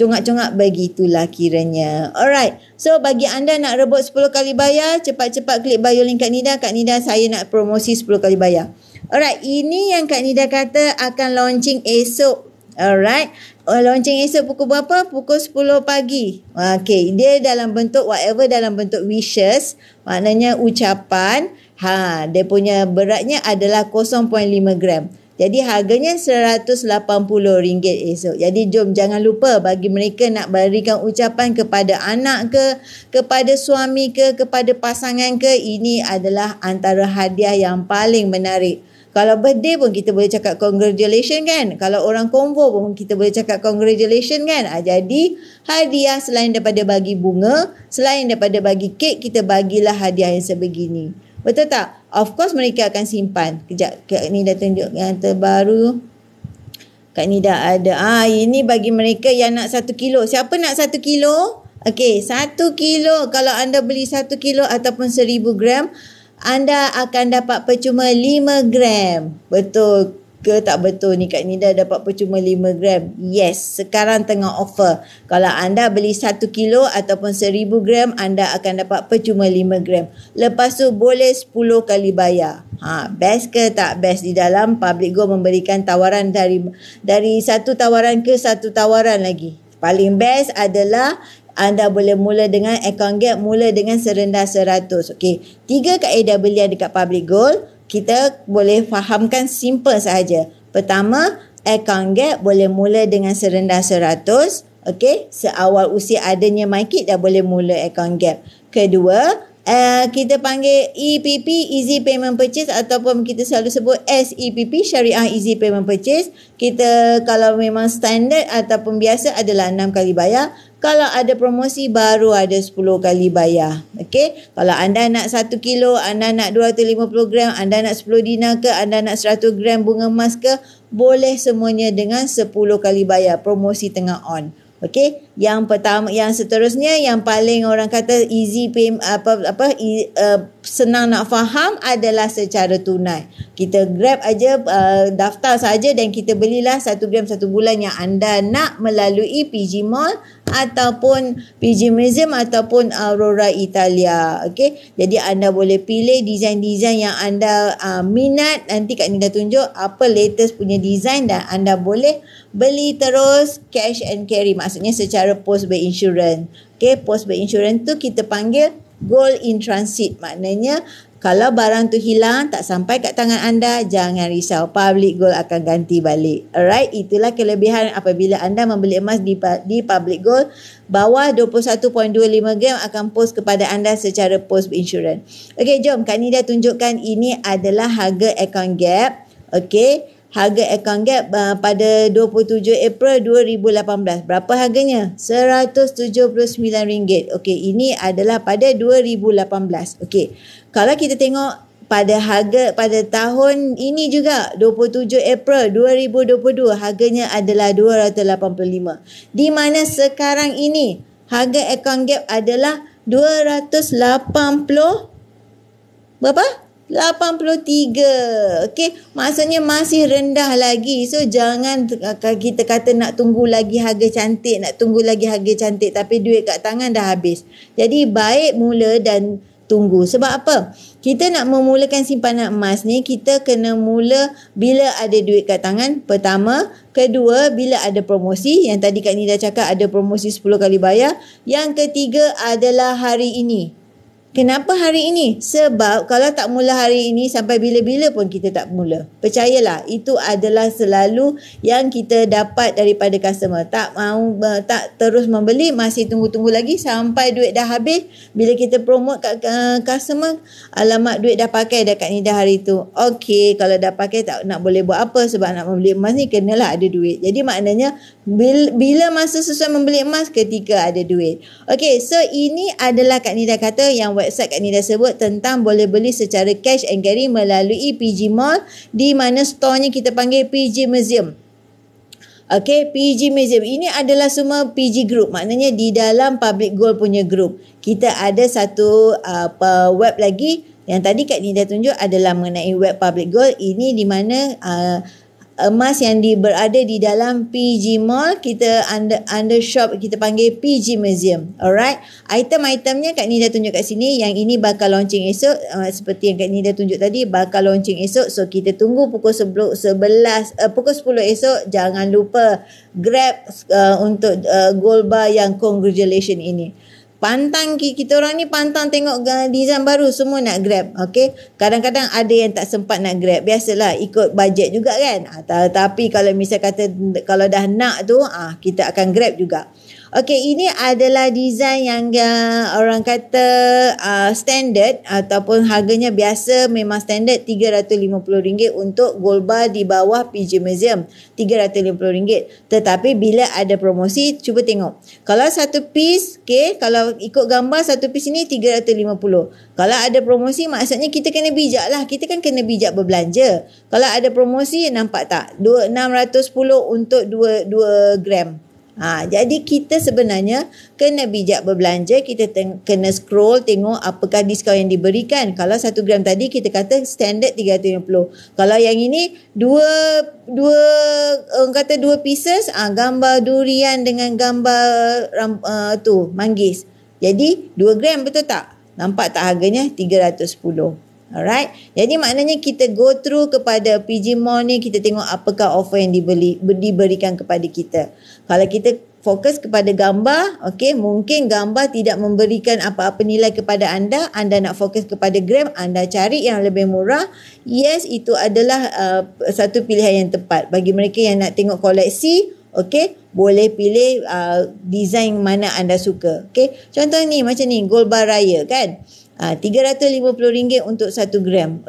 congak-congak begitulah kiranya. Alright. So bagi anda nak rebut 10 kali bayar, cepat-cepat klik bio link Kak Nida. Kak Nida, saya nak promosi 10 kali bayar. Alright, ini yang Kak Nida kata akan launching esok. Alright. Launching esok pukul berapa? Pukul 10 pagi. Okay. Dia dalam bentuk whatever, dalam bentuk wishes. Maknanya ucapan. Dia punya beratnya adalah 0.5 gram. Jadi harganya RM180 esok. Jadi jom jangan lupa bagi mereka nak berikan ucapan kepada anak ke, kepada suami ke, kepada pasangan ke, ini adalah antara hadiah yang paling menarik. Kalau birthday pun kita boleh cakap congratulations kan. Kalau orang convo pun kita boleh cakap congratulations kan. Jadi hadiah selain daripada bagi bunga, selain daripada bagi kek, kita bagilah hadiah yang sebegini. Betul tak? Of course mereka akan simpan. Kejap, Kak Nida tunjuk yang terbaru. Kak Nida ada. Ini bagi mereka yang nak 1 kilo. Siapa nak 1 kilo? Okey, 1 kilo. Kalau anda beli 1 kilo ataupun 1000 gram, anda akan dapat percuma 5 gram. Betul ke tak betul ni Kak Nida dapat percuma 5 gram? Yes, sekarang tengah offer. Kalau anda beli 1 kilo ataupun 1000 gram, anda akan dapat percuma 5 gram. Lepas tu boleh 10 kali bayar. Best ke tak best? Di dalam Public Go memberikan tawaran dari satu tawaran ke satu tawaran lagi. Paling best adalah anda boleh mula dengan account gap, mula dengan serendah 100. Okey, 3 kaedah belian dekat Public Gold kita boleh fahamkan simple sahaja. Pertama, account gap boleh mula dengan serendah 100. Okey, seawal usia adanya MyKit dah boleh mula account gap. Kedua, kita panggil EPP, Easy Payment Purchase, ataupun kita selalu sebut SEPP, Syariah Easy Payment Purchase. Kita kalau memang standard ataupun biasa adalah 6 kali bayar. Kalau ada promosi baru ada 10 kali bayar. Okey, kalau anda nak 1 kilo, anda nak 250 gram, anda nak 10 dinar ke, anda nak 100 gram bunga emas ke, boleh semuanya dengan 10 kali bayar. Promosi tengah on. Okey, yang pertama, yang seterusnya yang paling orang kata easy pay, senang nak faham adalah secara tunai. Kita grab aja, daftar saja dan kita belilah 1 gram 1 bulan yang anda nak melalui PG Mall ataupun PG Museum ataupun Aurora Italia. Okey, jadi anda boleh pilih desain-desain yang anda minat. Nanti Kak Nida tunjuk apa latest punya desain dan anda boleh beli terus cash and carry. Maksudnya secara post by insurance. Okey, post by insurance tu kita panggil gold in transit. Maknanya kalau barang tu hilang, tak sampai kat tangan anda, jangan risau. Public Gold akan ganti balik. Alright, itulah kelebihan apabila anda membeli emas di Public Gold. Bawah 21.25 gram akan post kepada anda secara post insurance. Okey, jom Kak Nida tunjukkan ini adalah harga account gap. Okey, harga account gap pada 27 April 2018. Berapa harganya? RM179. Okey, ini adalah pada 2018. Okey, kalau kita tengok pada harga pada tahun ini juga 27 April 2022 harganya adalah 285. Di mana sekarang ini harga account gap adalah 280 berapa? 83. Okey, maksudnya masih rendah lagi. So jangan kita kata nak tunggu lagi harga cantik, nak tunggu lagi harga cantik tapi duit kat tangan dah habis. Jadi baik mula dan tunggu. Sebab apa? Kita nak memulakan simpanan emas ni, kita kena mula bila ada duit kat tangan. Pertama. Kedua, bila ada promosi. Yang tadi Kak Nida cakap ada promosi 10 kali bayar. Yang ketiga adalah hari ini. Kenapa hari ini? Sebab kalau tak mula hari ini, sampai bila-bila pun kita tak mula. Percayalah, itu adalah selalu yang kita dapat daripada customer. Tak terus membeli, masih tunggu-tunggu lagi sampai duit dah habis. Bila kita promote kat customer, alamak duit dah pakai dah Kak Nida hari tu. Okey, kalau dah pakai tak nak boleh buat apa, sebab nak membeli emas ni kenalah ada duit. Jadi maknanya bila masa sesuai membeli emas, ketika ada duit. Okey, so ini adalah Kak Nida kata yang website Kak Nida sebut tentang boleh beli secara cash and carry melalui PG Mall, di mana store-nya kita panggil PG Museum. Okey, PG Museum ini adalah semua PG Group. Maknanya di dalam Public Gold punya group. Kita ada satu web lagi yang tadi Kak Nida tunjuk adalah mengenai web Public Gold. Ini di mana emas yang berada di dalam PG Mall, kita under shop kita panggil PG Museum. Alright, item-itemnya Kak Nida tunjuk kat sini. Yang ini bakal launching esok, seperti yang Kak Nida tunjuk tadi, bakal launching esok. So kita tunggu pukul 10 esok. Jangan lupa grab untuk gold bar yang congratulation ini. Pantang kita orang ni pantang tengok design baru semua nak grab. Okey. Kadang-kadang ada yang tak sempat nak grab. Biasalah ikut bajet juga kan. Tapi kalau misal kata kalau dah nak tu kita akan grab juga. Okey, ini adalah design yang orang kata standard ataupun harganya biasa, memang standard RM350 untuk gold bar di bawah PJ Museum. RM350. Tetapi bila ada promosi, cuba tengok. Kalau satu piece, kalau ikut gambar satu piece ini RM350. Kalau ada promosi, maksudnya kita kena bijak lah. Kita kan kena bijak berbelanja. Kalau ada promosi, nampak tak? RM610 untuk 2 gram. Jadi kita sebenarnya kena bijak berbelanja. Kita kena scroll tengok apakah diskaun yang diberikan. Kalau 1 gram tadi kita kata standard RM350. Kalau yang ini orang kata 2 pieces, gambar durian dengan gambar manggis. Jadi 2 gram, betul tak? Nampak tak harganya RM310. Alright. Jadi maknanya kita go through kepada PG Mall ni, kita tengok apakah offer yang diberikan kepada kita. Kalau kita fokus kepada gambar, mungkin gambar tidak memberikan apa-apa nilai kepada anda. Anda nak fokus kepada gram, anda cari yang lebih murah. Yes, itu adalah satu pilihan yang tepat. Bagi mereka yang nak tengok koleksi, boleh pilih design mana anda suka. Contoh ni macam ni, gold bar raya kan. RM350 untuk 1 gram.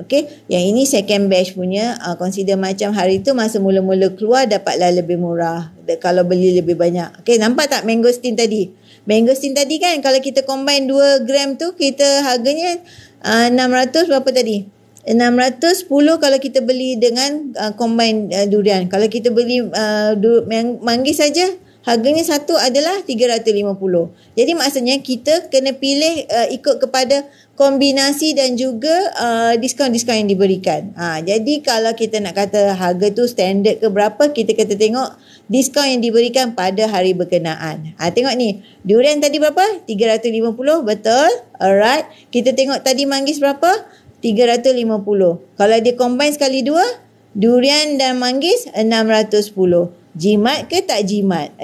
Yang ini second batch punya. Consider macam hari tu masa mula-mula keluar dapatlah lebih murah kalau beli lebih banyak. Nampak tak mangosteen tadi? Mangosteen tadi kan kalau kita combine 2 gram tu, kita harganya 600 berapa tadi? 610 kalau kita beli dengan combine durian. Kalau kita beli manggis saja, harganya satu adalah RM350. Jadi maksudnya kita kena pilih ikut kepada kombinasi dan juga diskaun-diskaun yang diberikan. Jadi kalau kita nak kata harga tu standard ke berapa, kita kata tengok diskaun yang diberikan pada hari berkenaan. Tengok ni, durian tadi berapa? RM350, betul? Alright. Kita tengok tadi manggis berapa? RM350. Kalau dia combine sekali 2, durian dan manggis RM610. Jimat ke tak jimat?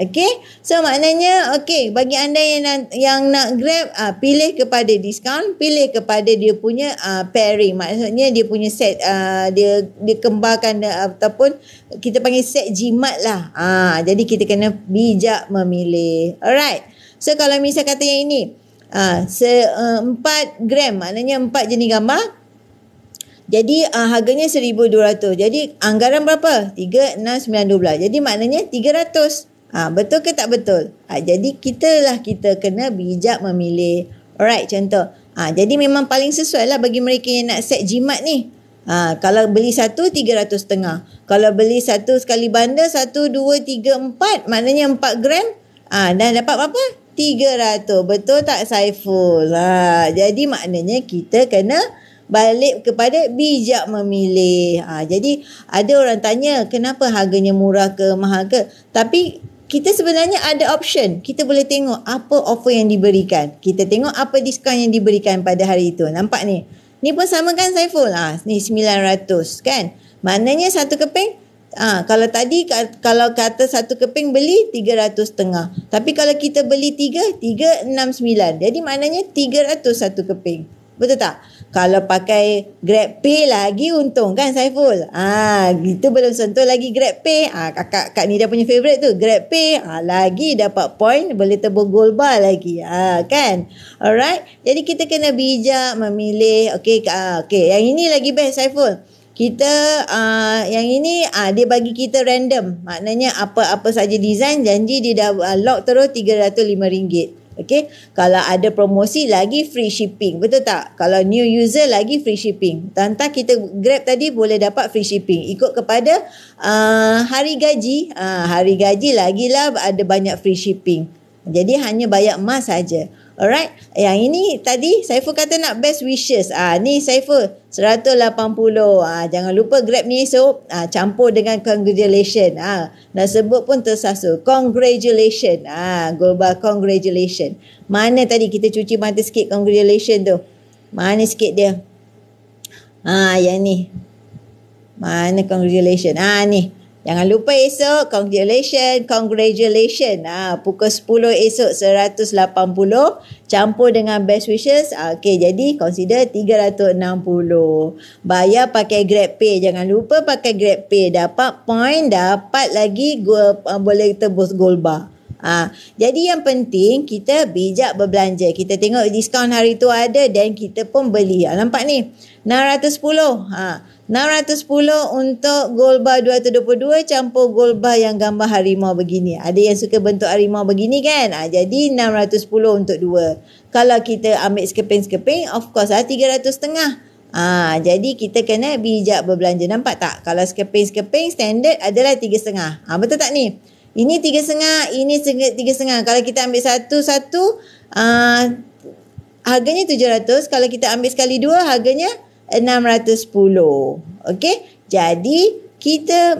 So maknanya bagi anda yang nak grab, pilih kepada diskaun, pilih kepada dia punya pairing. Maksudnya dia punya set, dia kembarkan ataupun kita panggil set jimat lah. Jadi kita kena bijak memilih. Alright. So kalau misal kata yang ini 4 gram, maknanya 4 jenis gambar. Jadi harganya RM1,200. Jadi anggaran berapa? 3, 6, 9, 12. Jadi maknanya RM300. Betul ke tak betul? Jadi kita kena bijak memilih. Alright, contoh. Jadi memang paling sesuai lah bagi mereka yang nak set jimat ni. Kalau beli satu, RM300.5. Kalau beli satu sekali bundle, 1, 2, 3, 4. Maknanya 4 gram. Dan dapat berapa? RM300. Betul tak Saiful? Jadi maknanya kita kena balik kepada bijak memilih. Jadi ada orang tanya kenapa harganya murah ke mahal ke. Tapi kita sebenarnya ada option. Kita boleh tengok apa offer yang diberikan. Kita tengok apa diskaun yang diberikan pada hari itu. Nampak ni? Ni pun sama kan Saiful? Ni RM900 kan. Maknanya satu keping. Kalau tadi kalau kata satu keping beli RM300.5. Tapi kalau kita beli 3, RM369. Jadi maknanya RM300 satu keping. Betul tak? Kalau pakai GrabPay lagi untung kan Saiful? Gitu belum sentuh lagi GrabPay. Kak Nida punya favourite tu GrabPay. Lagi dapat point, boleh tebus gold bar lagi. Kan? Alright. Jadi kita kena bijak memilih. Yang ini lagi best Saiful. Kita yang ini dia bagi kita random. Maknanya apa-apa saja design, janji dia dah lock terus RM305. Kalau ada promosi lagi free shipping. Betul tak? Kalau new user lagi free shipping. Entah kita grab tadi boleh dapat free shipping. Ikut kepada hari gaji. Hari gaji lagilah ada banyak free shipping. Jadi hanya bayar emas saja. Alright. Yang ini tadi Saiful kata nak best wishes. Ni Saiful 180. Jangan lupa grab ni esok. Campur dengan congratulations. Nak sebut pun tersasul. Congratulations. Gold bar congratulations. Mana tadi kita cuci mata sikit congratulations tu? Mana sikit dia? Yang ni. Mana congratulations? Ni. Jangan lupa esok, congratulations. Pukul 10 esok 180 campur dengan best wishes. Okey, jadi consider 360. Bayar pakai GrabPay. Jangan lupa pakai GrabPay. Dapat point, dapat lagi boleh tebus gold bar. Jadi yang penting kita bijak berbelanja. Kita tengok diskaun hari tu ada dan kita pun beli. Nampak ni? 610. 610 untuk gold bar 222 campur gold bar yang gambar harimau begini. Ada yang suka bentuk harimau begini kan? Jadi 610 untuk dua. Kalau kita ambil skeping-skeping, of course 300 setengah. Jadi kita kena bijak berbelanja. Nampak tak? Kalau skeping-skeping standard adalah 3,5. Betul tak ni? Ini 3,5, ini 3,5. Kalau kita ambil satu-satu, harganya 700. Kalau kita ambil sekali dua, harganya 610. Okey? Jadi kita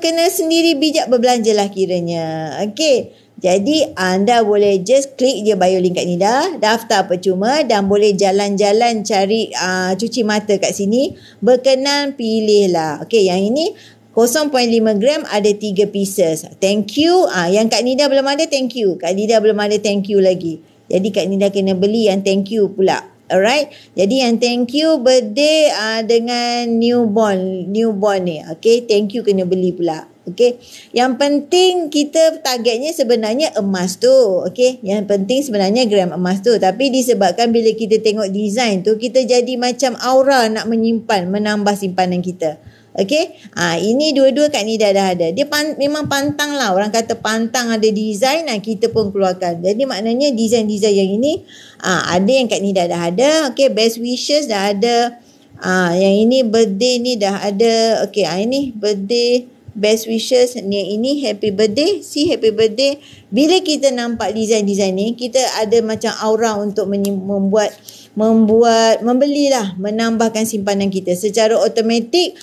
kena sendiri bijak berbelanja lah kiranya. Okey? Jadi anda boleh just klik je bio link kat Nida, daftar percuma dan boleh jalan-jalan cari cuci mata kat sini. Berkenan pilihlah. Okey, yang ini 0.5 gram ada 3 pieces. Thank you. Yang Kak Nida belum ada, thank you. Kak Nida belum ada, thank you lagi. Jadi Kak Nida kena beli yang thank you pula. Alright. Jadi yang thank you birthday dengan newborn ni. Okay. Thank you kena beli pula. Okay. Yang penting kita targetnya sebenarnya emas tu. Okay. Yang penting sebenarnya gram emas tu. Tapi disebabkan bila kita tengok design tu, kita jadi macam aura nak menyimpan, menambah simpanan kita. Okay. Ini dua-dua Kak Nida dah ada. Dia memang pantang lah. Orang kata pantang ada design, kita pun keluarkan. Jadi maknanya design-design yang ini ada yang Kak Nida dah ada. Okay. Best wishes dah ada. Yang ini birthday ni dah ada. Okay. Ini birthday, best wishes. Ni ini happy birthday. See, happy birthday. Bila kita nampak design-design ni, kita ada macam aura untuk membelilah, menambahkan simpanan kita. Secara automatik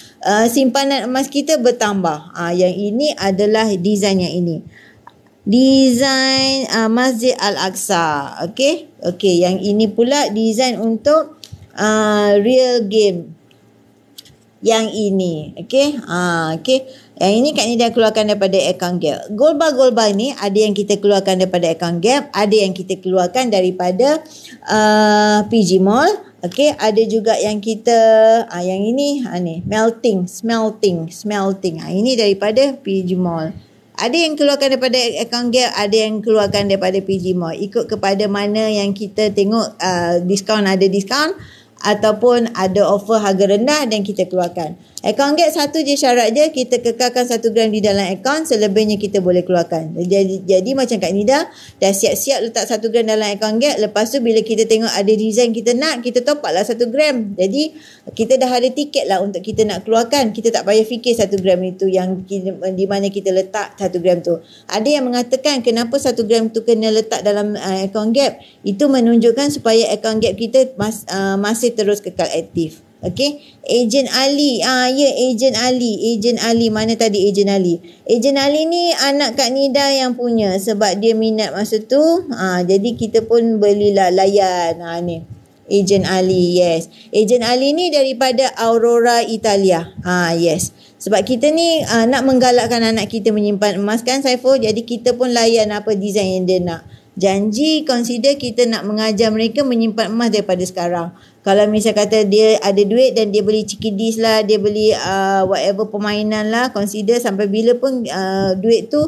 simpanan emas kita bertambah. Yang ini adalah design yang ini. Design Masjid Al-Aqsa. Okey. Okey, yang ini pula design untuk real game. Yang ini. Okey. Okey. Yang ini Kak Nida keluarkan daripada account Gap. Gold bar ni ada yang kita keluarkan daripada account Gap, ada yang kita keluarkan daripada PG Mall. Okey, ada juga yang kita yang ini ni smelting. Ini daripada PG Mall. Ada yang keluarkan daripada account Gap, ada yang keluarkan daripada PG Mall. Ikut kepada mana yang kita tengok diskaun ataupun ada offer harga rendah dan kita keluarkan. Account Gap satu je syarat je, kita kekalkan 1 gram di dalam akaun, selebihnya kita boleh keluarkan. Jadi macam Kak Nida dah siap-siap letak 1 gram dalam account Gap, lepas tu bila kita tengok ada design kita nak, kita top up lah 1 gram. Jadi kita dah ada tiket lah untuk kita nak keluarkan. Kita tak payah fikir 1 gram itu yang di mana kita letak 1 gram tu. Ada yang mengatakan kenapa 1 gram tu kena letak dalam account Gap. Itu menunjukkan supaya account Gap kita masih terus kekal aktif. Okey, Ejen Ali. Ejen Ali. Mana tadi Ejen Ali? Ejen Ali ni anak Kak Nida yang punya sebab dia minat masa tu. Jadi kita pun belilah layan. Ni. Ejen Ali, yes. Ejen Ali ni daripada Aurora Italia. Yes. Sebab kita ni nak menggalakkan anak kita menyimpan emas kan Saiful. Jadi kita pun layan apa design yang dia nak. Janji consider kita nak mengajar mereka menyimpan emas daripada sekarang. Kalau misal kata dia ada duit dan dia beli cikidis lah, dia beli whatever permainan lah, consider sampai bila pun duit tu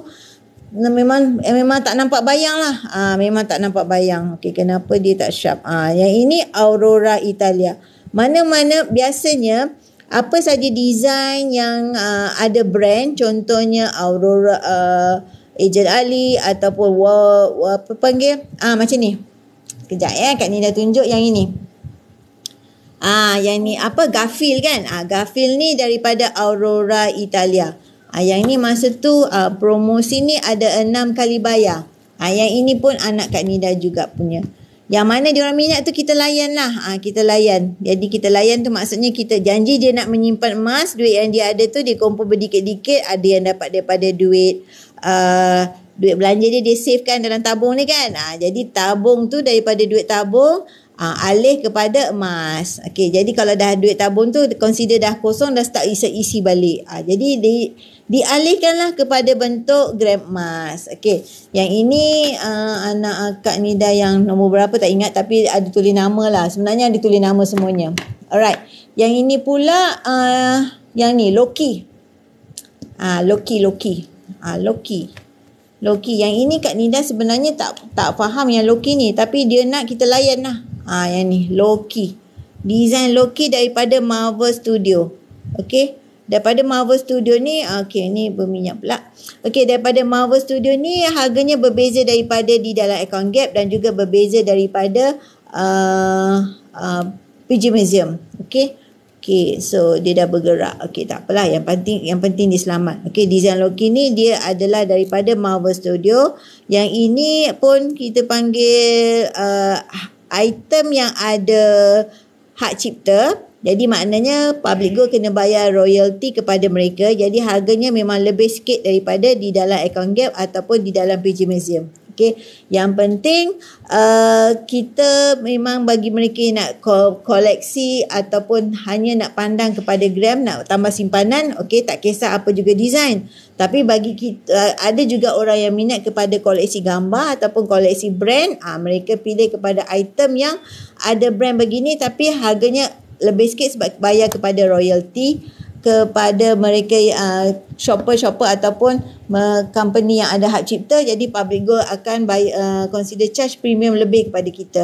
memang tak nampak bayang lah. Memang tak nampak bayang. Okey, kenapa dia tak sharp? Yang ini Aurora Italia. Mana-mana biasanya apa saja design yang ada brand, contohnya Aurora Ejen Ali ataupun apa panggil macam ni. Kejap Kak Nida tunjuk yang ini. Yang ni apa Garfield kan? Garfield ni daripada Aurora Italia. Yang ni masa tu promosi ni ada 6 kali bayar. Yang ini pun anak Kak Nida juga punya. Yang mana diorang minat tu kita layan lah. Kita layan. Jadi kita layan tu maksudnya kita janji dia nak menyimpan emas. Duit yang dia ada tu dia kumpul berdikit-dikit. Ada yang dapat daripada duit belanja dia save kan dalam tabung ni kan. Jadi tabung tu daripada duit tabung alih kepada emas. Okey, jadi kalau dah duit tabung tu consider dah kosong, dah start isi balik. Jadi dialihkanlah kepada bentuk gram emas. Okey, yang ini anak Kak Nida yang nombor berapa tak ingat, tapi ada tulis nama lah. Sebenarnya ada tulis nama semuanya. Alright. Yang ini pula yang ni Loki. Loki. Yang ini Kak Nida sebenarnya tak faham yang Loki ni, tapi dia nak kita layan lah. Yang ni Loki. Design Loki daripada Marvel Studio. Okey. Daripada Marvel Studio ni, okey, ni berminyak pula. Okey, daripada Marvel Studio ni harganya berbeza daripada di dalam account gap dan juga berbeza daripada PG Museum. Okey. Okey, so dia dah bergerak. Okey, tak apalah, yang penting dia selamat. Okey, design Loki ni dia adalah daripada Marvel Studio. Yang ini pun kita panggil item yang ada hak cipta. Jadi maknanya public go kena bayar royalty kepada mereka. Jadi harganya memang lebih sikit daripada di dalam account gap ataupun di dalam PG Museum. Okey, yang penting kita memang bagi mereka yang nak koleksi ataupun hanya nak pandang kepada gram, nak tambah simpanan, okey, tak kisah apa juga design. Tapi bagi kita ada juga orang yang minat kepada koleksi gambar ataupun koleksi brand, mereka pilih kepada item yang ada brand begini tapi harganya lebih sikit sebab bayar kepada royalty kepada mereka shopper ataupun company yang ada hak cipta. Jadi public go akan consider charge premium lebih kepada kita.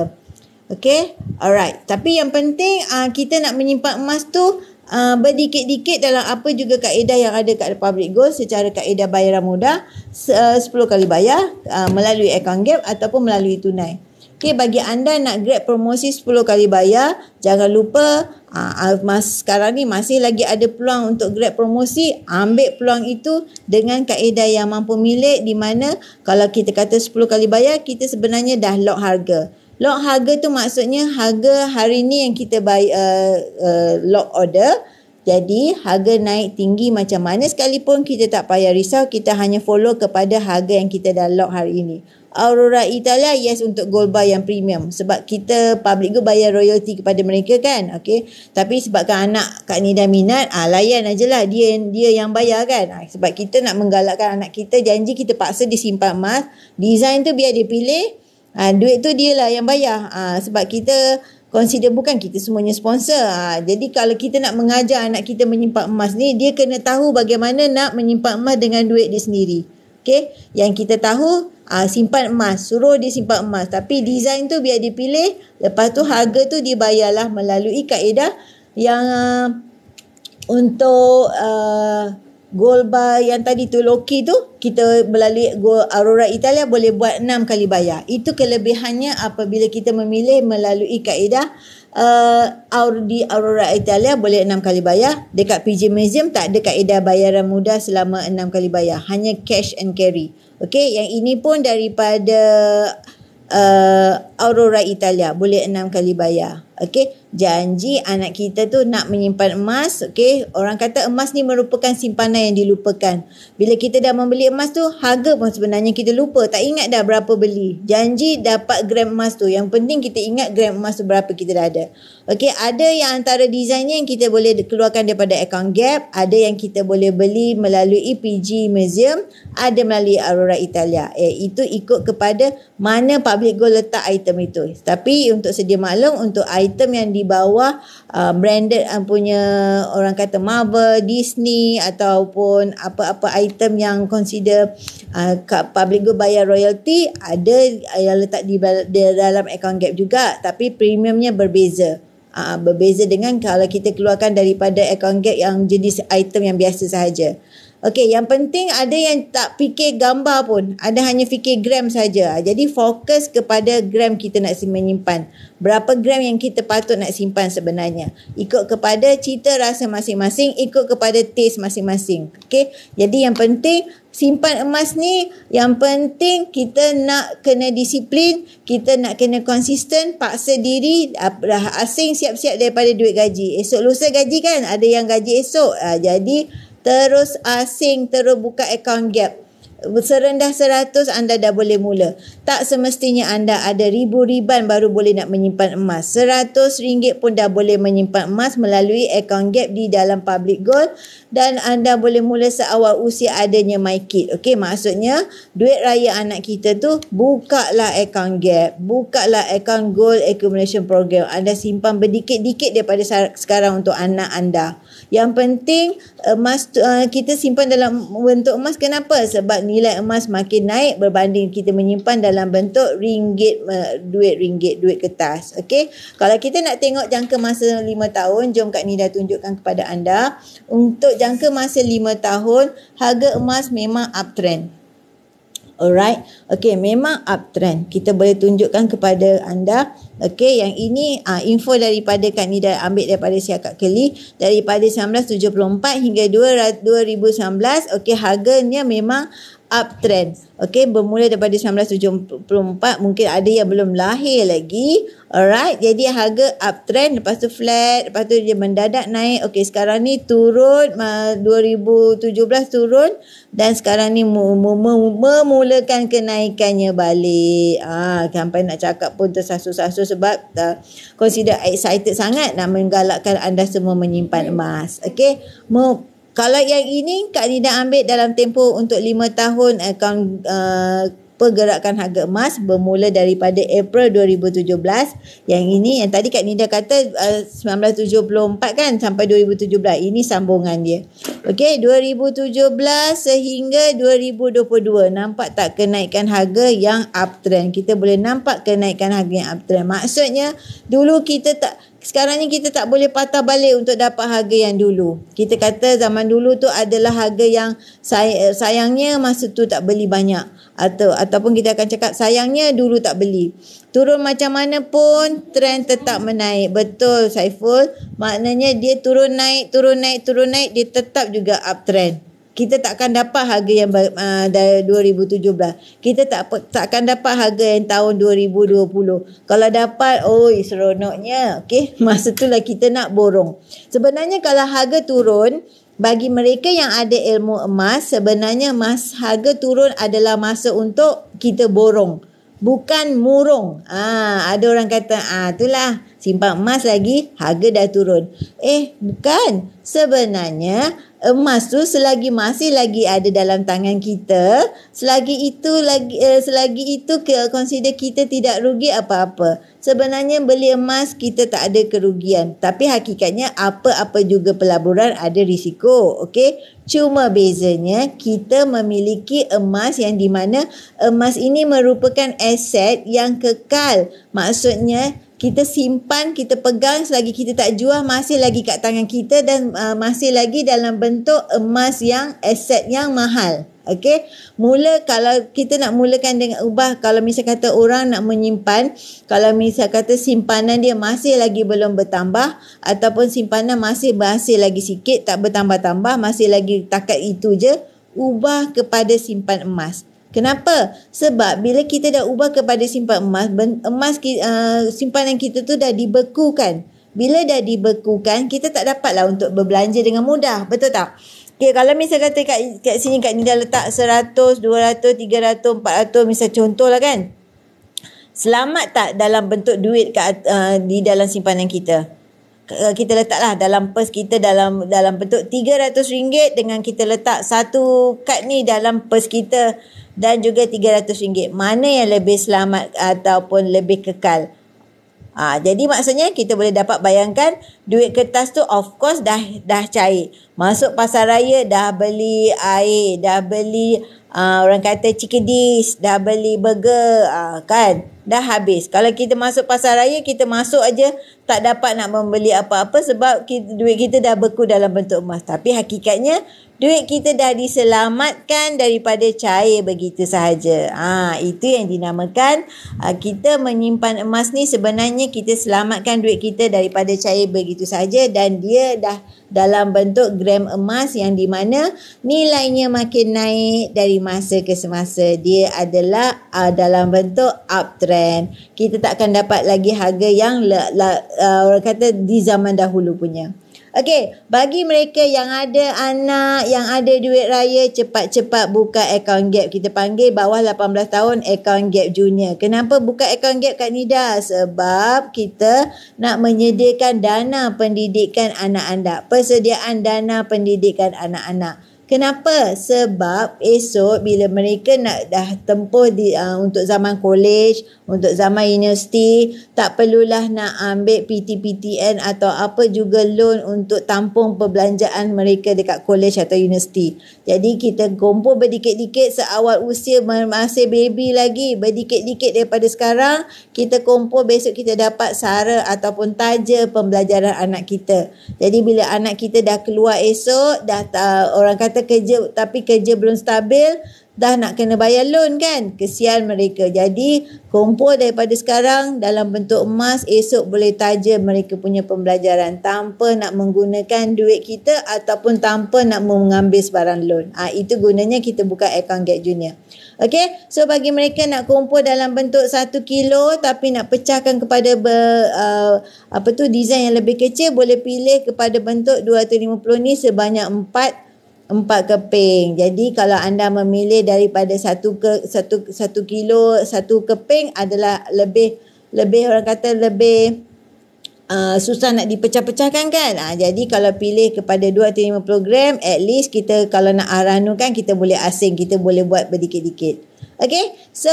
Okay, alright. Tapi yang penting kita nak menyimpan emas tu berdikit-dikit dalam apa juga kaedah yang ada kat public go secara kaedah bayaran mudah, 10 kali bayar melalui account gap ataupun melalui tunai. Okay, bagi anda nak grab promosi 10 kali bayar, jangan lupa sekarang ni masih lagi ada peluang untuk grab promosi. Ambil peluang itu dengan kaedah yang mampu milik, di mana kalau kita kata 10 kali bayar, kita sebenarnya dah lock harga. Lock harga tu maksudnya harga hari ni yang kita lock order. Jadi harga naik tinggi macam mana sekalipun kita tak payah risau, kita hanya follow kepada harga yang kita dah lock hari ini. Aurora Italia, yes, untuk gold bar yang premium. Sebab kita public go bayar royalty kepada mereka kan. Okay. Tapi sebabkan anak Kak Nida minat, layan ajalah dia yang bayar kan. Sebab kita nak menggalakkan anak kita, janji kita paksa dia simpan emas. Design tu biar dia pilih. Duit tu dia lah yang bayar. Sebab kita consider bukan kita semuanya sponsor. Jadi kalau kita nak mengajar anak kita menyimpan emas ni, dia kena tahu bagaimana nak menyimpan emas dengan duit dia sendiri. Okay. Yang kita tahu, simpan emas, suruh dia simpan emas, tapi design tu biar dia pilih. Lepas tu harga tu dia bayarlah melalui kaedah yang untuk gold bar yang tadi tu Loki tu, kita melalui Aurora Italia boleh buat 6 kali bayar. Itu kelebihannya apabila kita memilih melalui kaedah di Aurora Italia boleh 6 kali bayar. Dekat PG Museum tak ada kaedah bayaran mudah selama 6 kali bayar, hanya cash and carry. Okey, yang ini pun daripada Aurora Italia boleh 6 kali bayar. Okey, janji anak kita tu nak menyimpan emas. Okey, orang kata emas ni merupakan simpanan yang dilupakan. Bila kita dah membeli emas tu, harga pun sebenarnya kita lupa, tak ingat dah berapa beli. Janji dapat gram emas tu, yang penting kita ingat gram emas tu berapa kita dah ada. Okey, ada yang antara desainnya yang kita boleh keluarkan daripada account gap, ada yang kita boleh beli melalui PG Museum, ada melalui Aurora Italia. Itu ikut kepada mana public go letak item itu. Tapi untuk sedia maklum, untuk item yang di bawah branded punya, orang kata Marvel, Disney ataupun apa-apa item yang consider public go bayar royalty, ada yang letak di dalam account gap juga, tapi premiumnya berbeza. Berbeza dengan kalau kita keluarkan daripada account gap yang jenis item yang biasa sahaja. Okey, yang penting ada yang tak fikir gambar pun, ada hanya fikir gram saja. Jadi fokus kepada gram kita nak menyimpan. Berapa gram yang kita patut nak simpan sebenarnya. Ikut kepada cita rasa masing-masing, ikut kepada taste masing-masing. Okey, jadi yang penting simpan emas ni, yang penting kita nak kena disiplin, kita nak kena konsisten, paksa diri, asing siap-siap daripada duit gaji. Esok lusa gaji kan, ada yang gaji esok. Jadi terus asing, terus buka account gap. Serendah 100 anda dah boleh mula. Tak semestinya anda ada ribu-riban baru boleh nak menyimpan emas. RM100 pun dah boleh menyimpan emas melalui account gap di dalam public gold, dan anda boleh mula seawal usia adanya MyKid. Okey, maksudnya duit raya anak kita tu, bukalah account gap, bukalah account gold accumulation program. Anda simpan berdikit-dikit daripada sekarang untuk anak anda. Yang penting emas kita simpan dalam bentuk emas. Kenapa? Sebab nilai emas makin naik berbanding kita menyimpan dalam bentuk ringgit, duit kertas. Okey. Kalau kita nak tengok jangka masa 5 tahun, jom Kak Nida tunjukkan kepada anda. Untuk jangka masa 5 tahun, harga emas memang uptrend. Alright. Okey, memang uptrend. Kita boleh tunjukkan kepada anda. Okey, yang ini info daripada Kak Nida ambil daripada Siakak Keli daripada 1974 hingga 2019. Okey, harganya memang uptrend. Okey, bermula daripada 1974, mungkin ada yang belum lahir lagi. Alright, jadi harga uptrend, lepas tu flat, lepas tu dia mendadak naik. Okey, sekarang ni turun, 2017 turun, dan sekarang ni memulakan kenaikannya balik. Sampai nak cakap pun tersasul-sasul sebab consider excited sangat nak menggalakkan anda semua menyimpan emas. Okey, kalau yang ini Kak Nida ambil dalam tempoh untuk 5 tahun akaun pergerakan harga emas bermula daripada April 2017. Yang ini, yang tadi Kak Nida kata 1974 kan sampai 2017. Ini sambungan dia. Okey, 2017 sehingga 2022. Nampak tak kenaikan harga yang uptrend? Kita boleh nampak kenaikan harga yang uptrend. Maksudnya dulu kita tak, sekarang ni kita tak boleh patah balik untuk dapat harga yang dulu. Kita kata zaman dulu tu adalah harga yang sayangnya masa tu tak beli banyak. Ataupun kita akan cakap sayangnya dulu tak beli. Turun macam mana pun trend tetap menaik. Betul Saiful. Maknanya dia turun naik, dia tetap juga uptrend. Kita takkan dapat harga yang dari 2017. Kita takkan dapat harga yang tahun 2020. Kalau dapat, seronoknya. Okey, masa itulah kita nak borong. Sebenarnya kalau harga turun, bagi mereka yang ada ilmu emas, sebenarnya harga turun adalah masa untuk kita borong, bukan murung. Ada orang kata, itulah simpan emas lagi, harga dah turun. Bukan. Sebenarnya emas tu selagi masih lagi ada dalam tangan kita, selagi itu consider kita tidak rugi apa-apa. Sebenarnya beli emas kita tak ada kerugian, tapi hakikatnya apa-apa juga pelaburan ada risiko. Okey, cuma bezanya kita memiliki emas yang di mana emas ini merupakan aset yang kekal. Maksudnya kita simpan, kita pegang selagi kita tak jual, masih lagi kat tangan kita dan masih lagi dalam bentuk emas yang aset yang mahal. Okey, kalau kita nak mulakan dengan ubah, kalau misal kata orang nak menyimpan, kalau misal kata simpanan dia masih lagi belum bertambah ataupun simpanan masih lagi sikit, tak bertambah-tambah, masih lagi takat itu je, ubah kepada simpan emas. Kenapa? Sebab bila kita dah ubah kepada simpan emas, simpanan kita tu dah dibekukan. Bila dah dibekukan, kita tak dapatlah untuk berbelanja dengan mudah. Betul tak? Okay, kalau misal kata kat sini Kak Nida letak 100, 200, 300, 400 misal contohlah kan. Selamat tak dalam bentuk duit di dalam simpanan kita? Kita letaklah dalam pers kita dalam bentuk RM300 dengan kita letak satu kad ni dalam pers kita dan juga RM300. Mana yang lebih selamat ataupun lebih kekal? Jadi maksudnya kita boleh dapat bayangkan duit kertas tu of course dah cair. Masuk pasar raya dah beli air, dah beli orang kata cikidis, dah beli burger, kan? Dah habis. Kalau kita masuk pasar raya, kita masuk aja tak dapat nak membeli apa-apa sebab duit kita dah beku dalam bentuk emas. Tapi hakikatnya duit kita dah diselamatkan daripada cair begitu sahaja. Itu yang dinamakan kita menyimpan emas ni, sebenarnya kita selamatkan duit kita daripada cair begitu sahaja dan dia dah dalam bentuk gram emas yang di mana nilainya makin naik dari masa ke semasa. Dia adalah dalam bentuk uptrend. Kita tak akan dapat lagi harga yang orang kata di zaman dahulu punya. Okey, bagi mereka yang ada anak, yang ada duit raya, cepat-cepat buka akaun Gap. Kita panggil bawah 18 tahun akaun Gap Junior. Kenapa buka akaun Gap Kak Nida? Sebab kita nak menyediakan dana pendidikan anak anda. Persediaan dana pendidikan anak-anak. Kenapa? Sebab esok bila mereka nak dah tempuh untuk zaman college, untuk zaman universiti, tak perlulah nak ambil PTPTN atau apa juga loan untuk tampung perbelanjaan mereka dekat college atau universiti. Jadi kita kumpul berdikit-dikit seawal usia masih baby lagi, berdikit-dikit daripada sekarang, kita kumpul besok kita dapat sara ataupun taja pembelajaran anak kita. Jadi bila anak kita dah keluar esok, dah orang kata kerja tapi kerja belum stabil, dah nak kena bayar loan kan, kesian mereka. Jadi kumpul daripada sekarang dalam bentuk emas, esok boleh taja mereka punya pembelajaran tanpa nak menggunakan duit kita ataupun tanpa nak mengambil sebarang loan. Itu gunanya kita buka akaun Gap Junior. Okay, so bagi mereka nak kumpul dalam bentuk 1 kilo tapi nak pecahkan kepada design yang lebih kecil, boleh pilih kepada bentuk 250 ni sebanyak 4 keping. Jadi kalau anda memilih daripada 1 kilo 1 keping adalah lebih orang kata lebih susah nak dipecah-pecahkan kan. Jadi kalau pilih kepada 250 gram, at least kita kalau nak aranukan kita boleh asing, kita boleh buat berdikit-dikit. Okay, so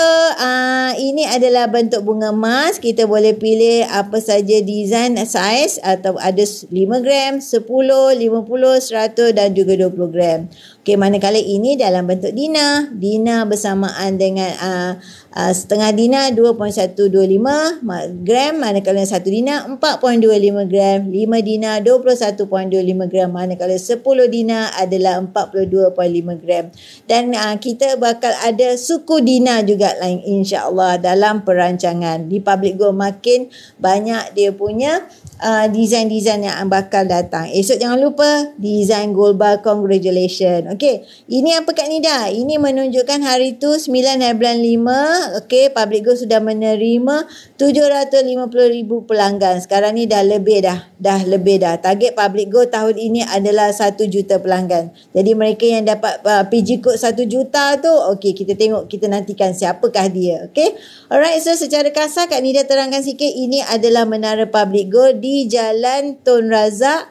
ini adalah bentuk bunga emas. Kita boleh pilih apa saja design size, atau ada 5 gram, 10, 50, 100 dan juga 20 gram. Okay, manakala ini dalam bentuk dina. Dina bersamaan dengan setengah dina 2.125 gram, manakala 1 dina 4.25 gram, 5 dina 21.25 gram, manakala 10 dina adalah 42.5 gram. Dan kita bakal ada suku dina juga lain insya-Allah dalam perancangan. Di Public Go makin banyak dia punya design-design yang bakal datang. Esok jangan lupa design gold bar, congratulations. Okey, ini apa Kak Nida? Ini menunjukkan hari tu 9 hari bulan 5. Okey, Public Go sudah menerima 750,000 pelanggan. Sekarang ni dah lebih dah. Target Public Go tahun ini adalah 1 juta pelanggan. Jadi mereka yang dapat PG code 1 juta tu, okey, kita tengok, kita nantikan siapakah dia. Okey. Alright, so secara kasar Kak Nida terangkan sikit, ini adalah menara Public Go di Jalan Tun Razak,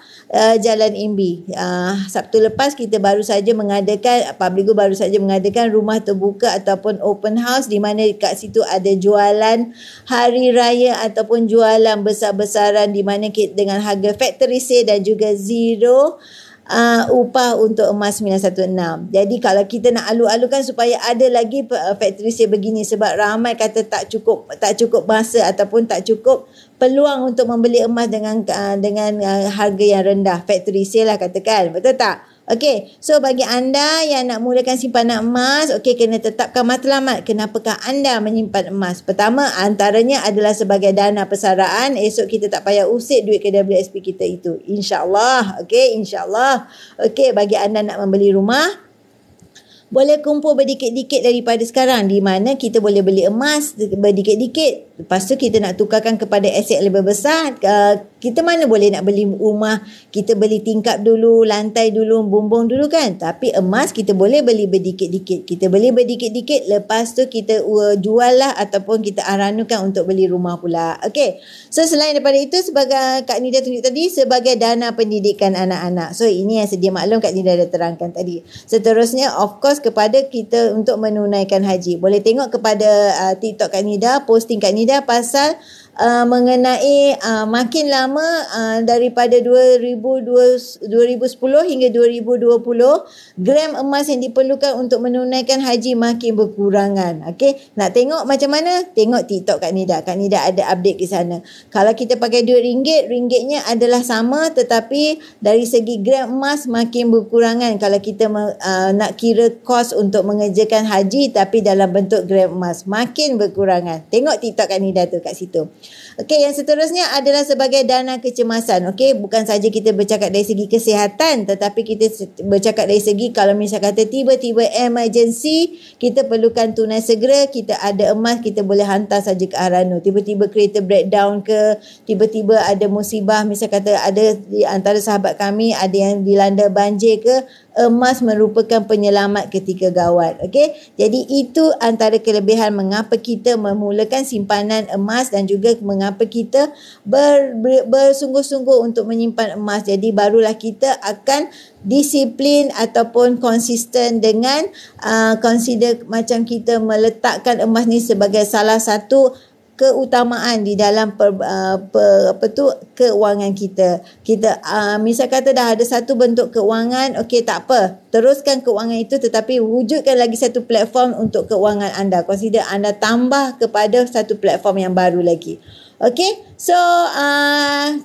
Jalan Imbi. Sabtu lepas kita baru saja mengadakan, Public Go baru saja mengadakan rumah terbuka ataupun open house, di mana kat situ ada jualan hari raya ataupun jualan besar-besaran, di mana kita dengan harga factory sale dan juga zero upah untuk emas 916. Jadi kalau kita nak alu-alukan supaya ada lagi factory sale begini, sebab ramai kata tak cukup masa ataupun tak cukup peluang untuk membeli emas dengan harga yang rendah, factory sale lah katakan, betul tak? Okey, so bagi anda yang nak mulakan simpanan emas, okey, kena tetapkan matlamat kenapakah anda menyimpan emas. Pertama, antaranya adalah sebagai dana persaraan. Esok kita tak payah usik duit KWSP kita itu, insya-Allah. Okey, insya-Allah. Okey, bagi anda nak membeli rumah, boleh kumpul berdikit-dikit daripada sekarang, di mana kita boleh beli emas berdikit-dikit. Lepas tu kita nak tukarkan kepada aset lebih besar. Kita mana boleh nak beli rumah, kita beli tingkap dulu, lantai dulu, bumbung dulu kan. Tapi emas kita boleh beli berdikit-dikit. Kita beli berdikit-dikit, lepas tu kita jual lah ataupun kita aranukan untuk beli rumah pula. Okey. So selain daripada itu, sebagai Kak Nida tunjuk tadi, sebagai dana pendidikan anak-anak. So ini yang sedia maklum Kak Nida dah terangkan tadi. Seterusnya of course kepada kita untuk menunaikan haji. Boleh tengok kepada TikTok Kak Nida, posting Kak Nida pasal mengenai makin lama daripada 2010 hingga 2020, gram emas yang diperlukan untuk menunaikan haji makin berkurangan. Okey, nak tengok macam mana? Tengok TikTok Kak Nida. Kak Nida ada update ke sana. Kalau kita pakai duit ringgit, ringgitnya adalah sama, tetapi dari segi gram emas makin berkurangan kalau kita nak kira kos untuk mengerjakan haji, tapi dalam bentuk gram emas makin berkurangan. Tengok TikTok Kak Nida tu kat situ. Okey, yang seterusnya adalah sebagai dana kecemasan. Okey, bukan saja kita bercakap dari segi kesihatan, tetapi kita bercakap dari segi kalau misalnya kata tiba-tiba emergency, kita perlukan tunai segera, kita ada emas, kita boleh hantar saja ke Aranoo. Tiba-tiba kereta breakdown ke, tiba-tiba ada musibah, misalnya kata ada di antara sahabat kami ada yang dilanda banjir ke, emas merupakan penyelamat ketika gawat. Okey, jadi itu antara kelebihan mengapa kita memulakan simpanan emas dan juga mengapa kita bersungguh-sungguh untuk menyimpan emas. Jadi barulah kita akan disiplin ataupun konsisten dengan consider macam kita meletakkan emas ni sebagai salah satu keutamaan di dalam keuangan kita. Kita misal kata dah ada satu bentuk keuangan, okey tak apa. Teruskan keuangan itu tetapi wujudkan lagi satu platform untuk keuangan anda. Consider anda tambah kepada satu platform yang baru lagi. Okey, so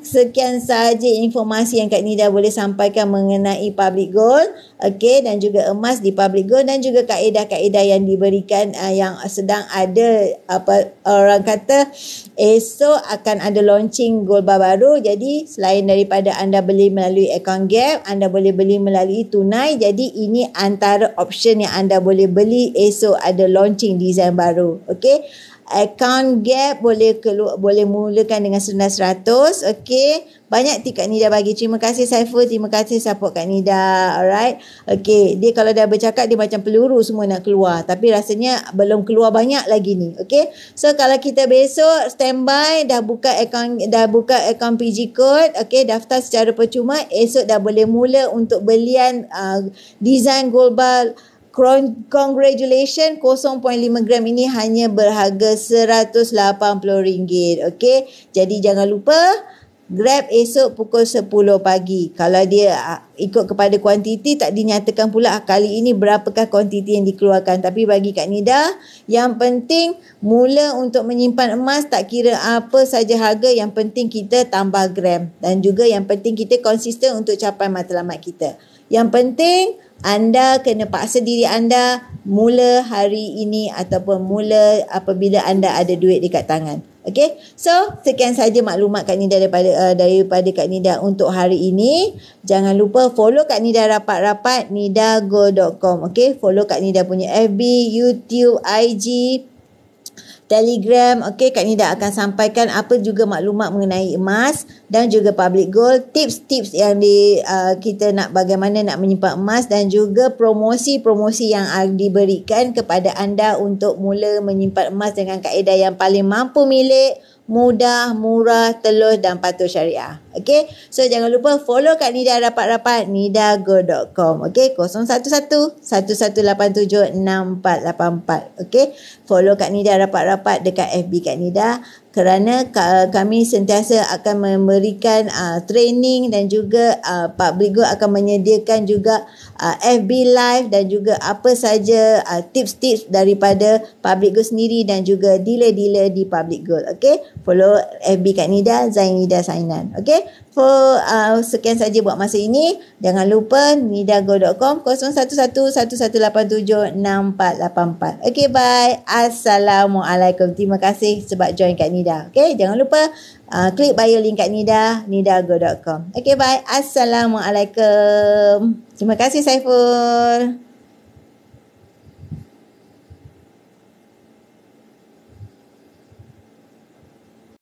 sekian sahaja informasi yang Kak Nida boleh sampaikan mengenai public gold, okey, dan juga emas di public gold dan juga kaedah-kaedah yang diberikan yang sedang ada, apa orang kata esok akan ada launching gold bar baru. Jadi selain daripada anda beli melalui account Gap, anda boleh beli melalui tunai. Jadi ini antara option yang anda boleh beli esok ada launching design baru. Okey. Account Gap boleh mulakan dengan sendas 100. Okey. Banyak tip Kak Nida bagi. Terima kasih Saiful. Terima kasih support Kak Nida. Alright. Okey. Dia kalau dah bercakap dia macam peluru semua nak keluar. Tapi rasanya belum keluar banyak lagi ni. Okey. So kalau kita besok standby dah buka akaun PG Code. Okey. Daftar secara percuma. Esok dah boleh mula untuk belian design gold bar. Congratulations, 0.5 gram ini hanya berharga RM180. Okey. Jadi jangan lupa grab esok pukul 10 pagi. Kalau dia ikut kepada kuantiti tak dinyatakan pula kali ini berapakah kuantiti yang dikeluarkan. Tapi bagi Kak Nida, yang penting mula untuk menyimpan emas tak kira apa saja harga, yang penting kita tambah gram dan juga yang penting kita konsisten untuk capai matlamat kita. Yang penting anda kena paksa diri anda mula hari ini ataupun mula apabila anda ada duit dekat tangan. Okey. So, sekian saja maklumat Kak Nida daripada Kak Nida untuk hari ini. Jangan lupa follow Kak Nida rapat-rapat nidago.com. Okey, follow Kak Nida punya FB, YouTube, IG, Telegram. Okey, Kak Nida akan sampaikan apa juga maklumat mengenai emas dan juga public gold, tips-tips yang kita nak bagaimana nak menyimpan emas dan juga promosi-promosi yang diberikan kepada anda untuk mula menyimpan emas dengan kaedah yang paling mampu milik, mudah, murah, telus dan patuh syariah. Okey, so jangan lupa follow Kak Nida rapat-rapat nidago.com. Okey, 011-1187-6484. Okey, follow Kak Nida rapat-rapat dekat FB Kak Nida kerana kami sentiasa akan memberikan training dan juga public gold akan menyediakan juga FB live dan juga apa saja tips-tips daripada public gold sendiri dan juga dealer-dealer di public gold. Okey, follow FB Kak Nida, Zainida Sainan. Okey, sekian saja buat masa ini. Jangan lupa nidago.com 0111187644. Okey, bye. Assalamualaikum. Terima kasih sebab join Kak Nida. Okey, jangan lupa klik bio link Kak Nida, nidago.com. Okey, bye. Assalamualaikum. Terima kasih Saiful.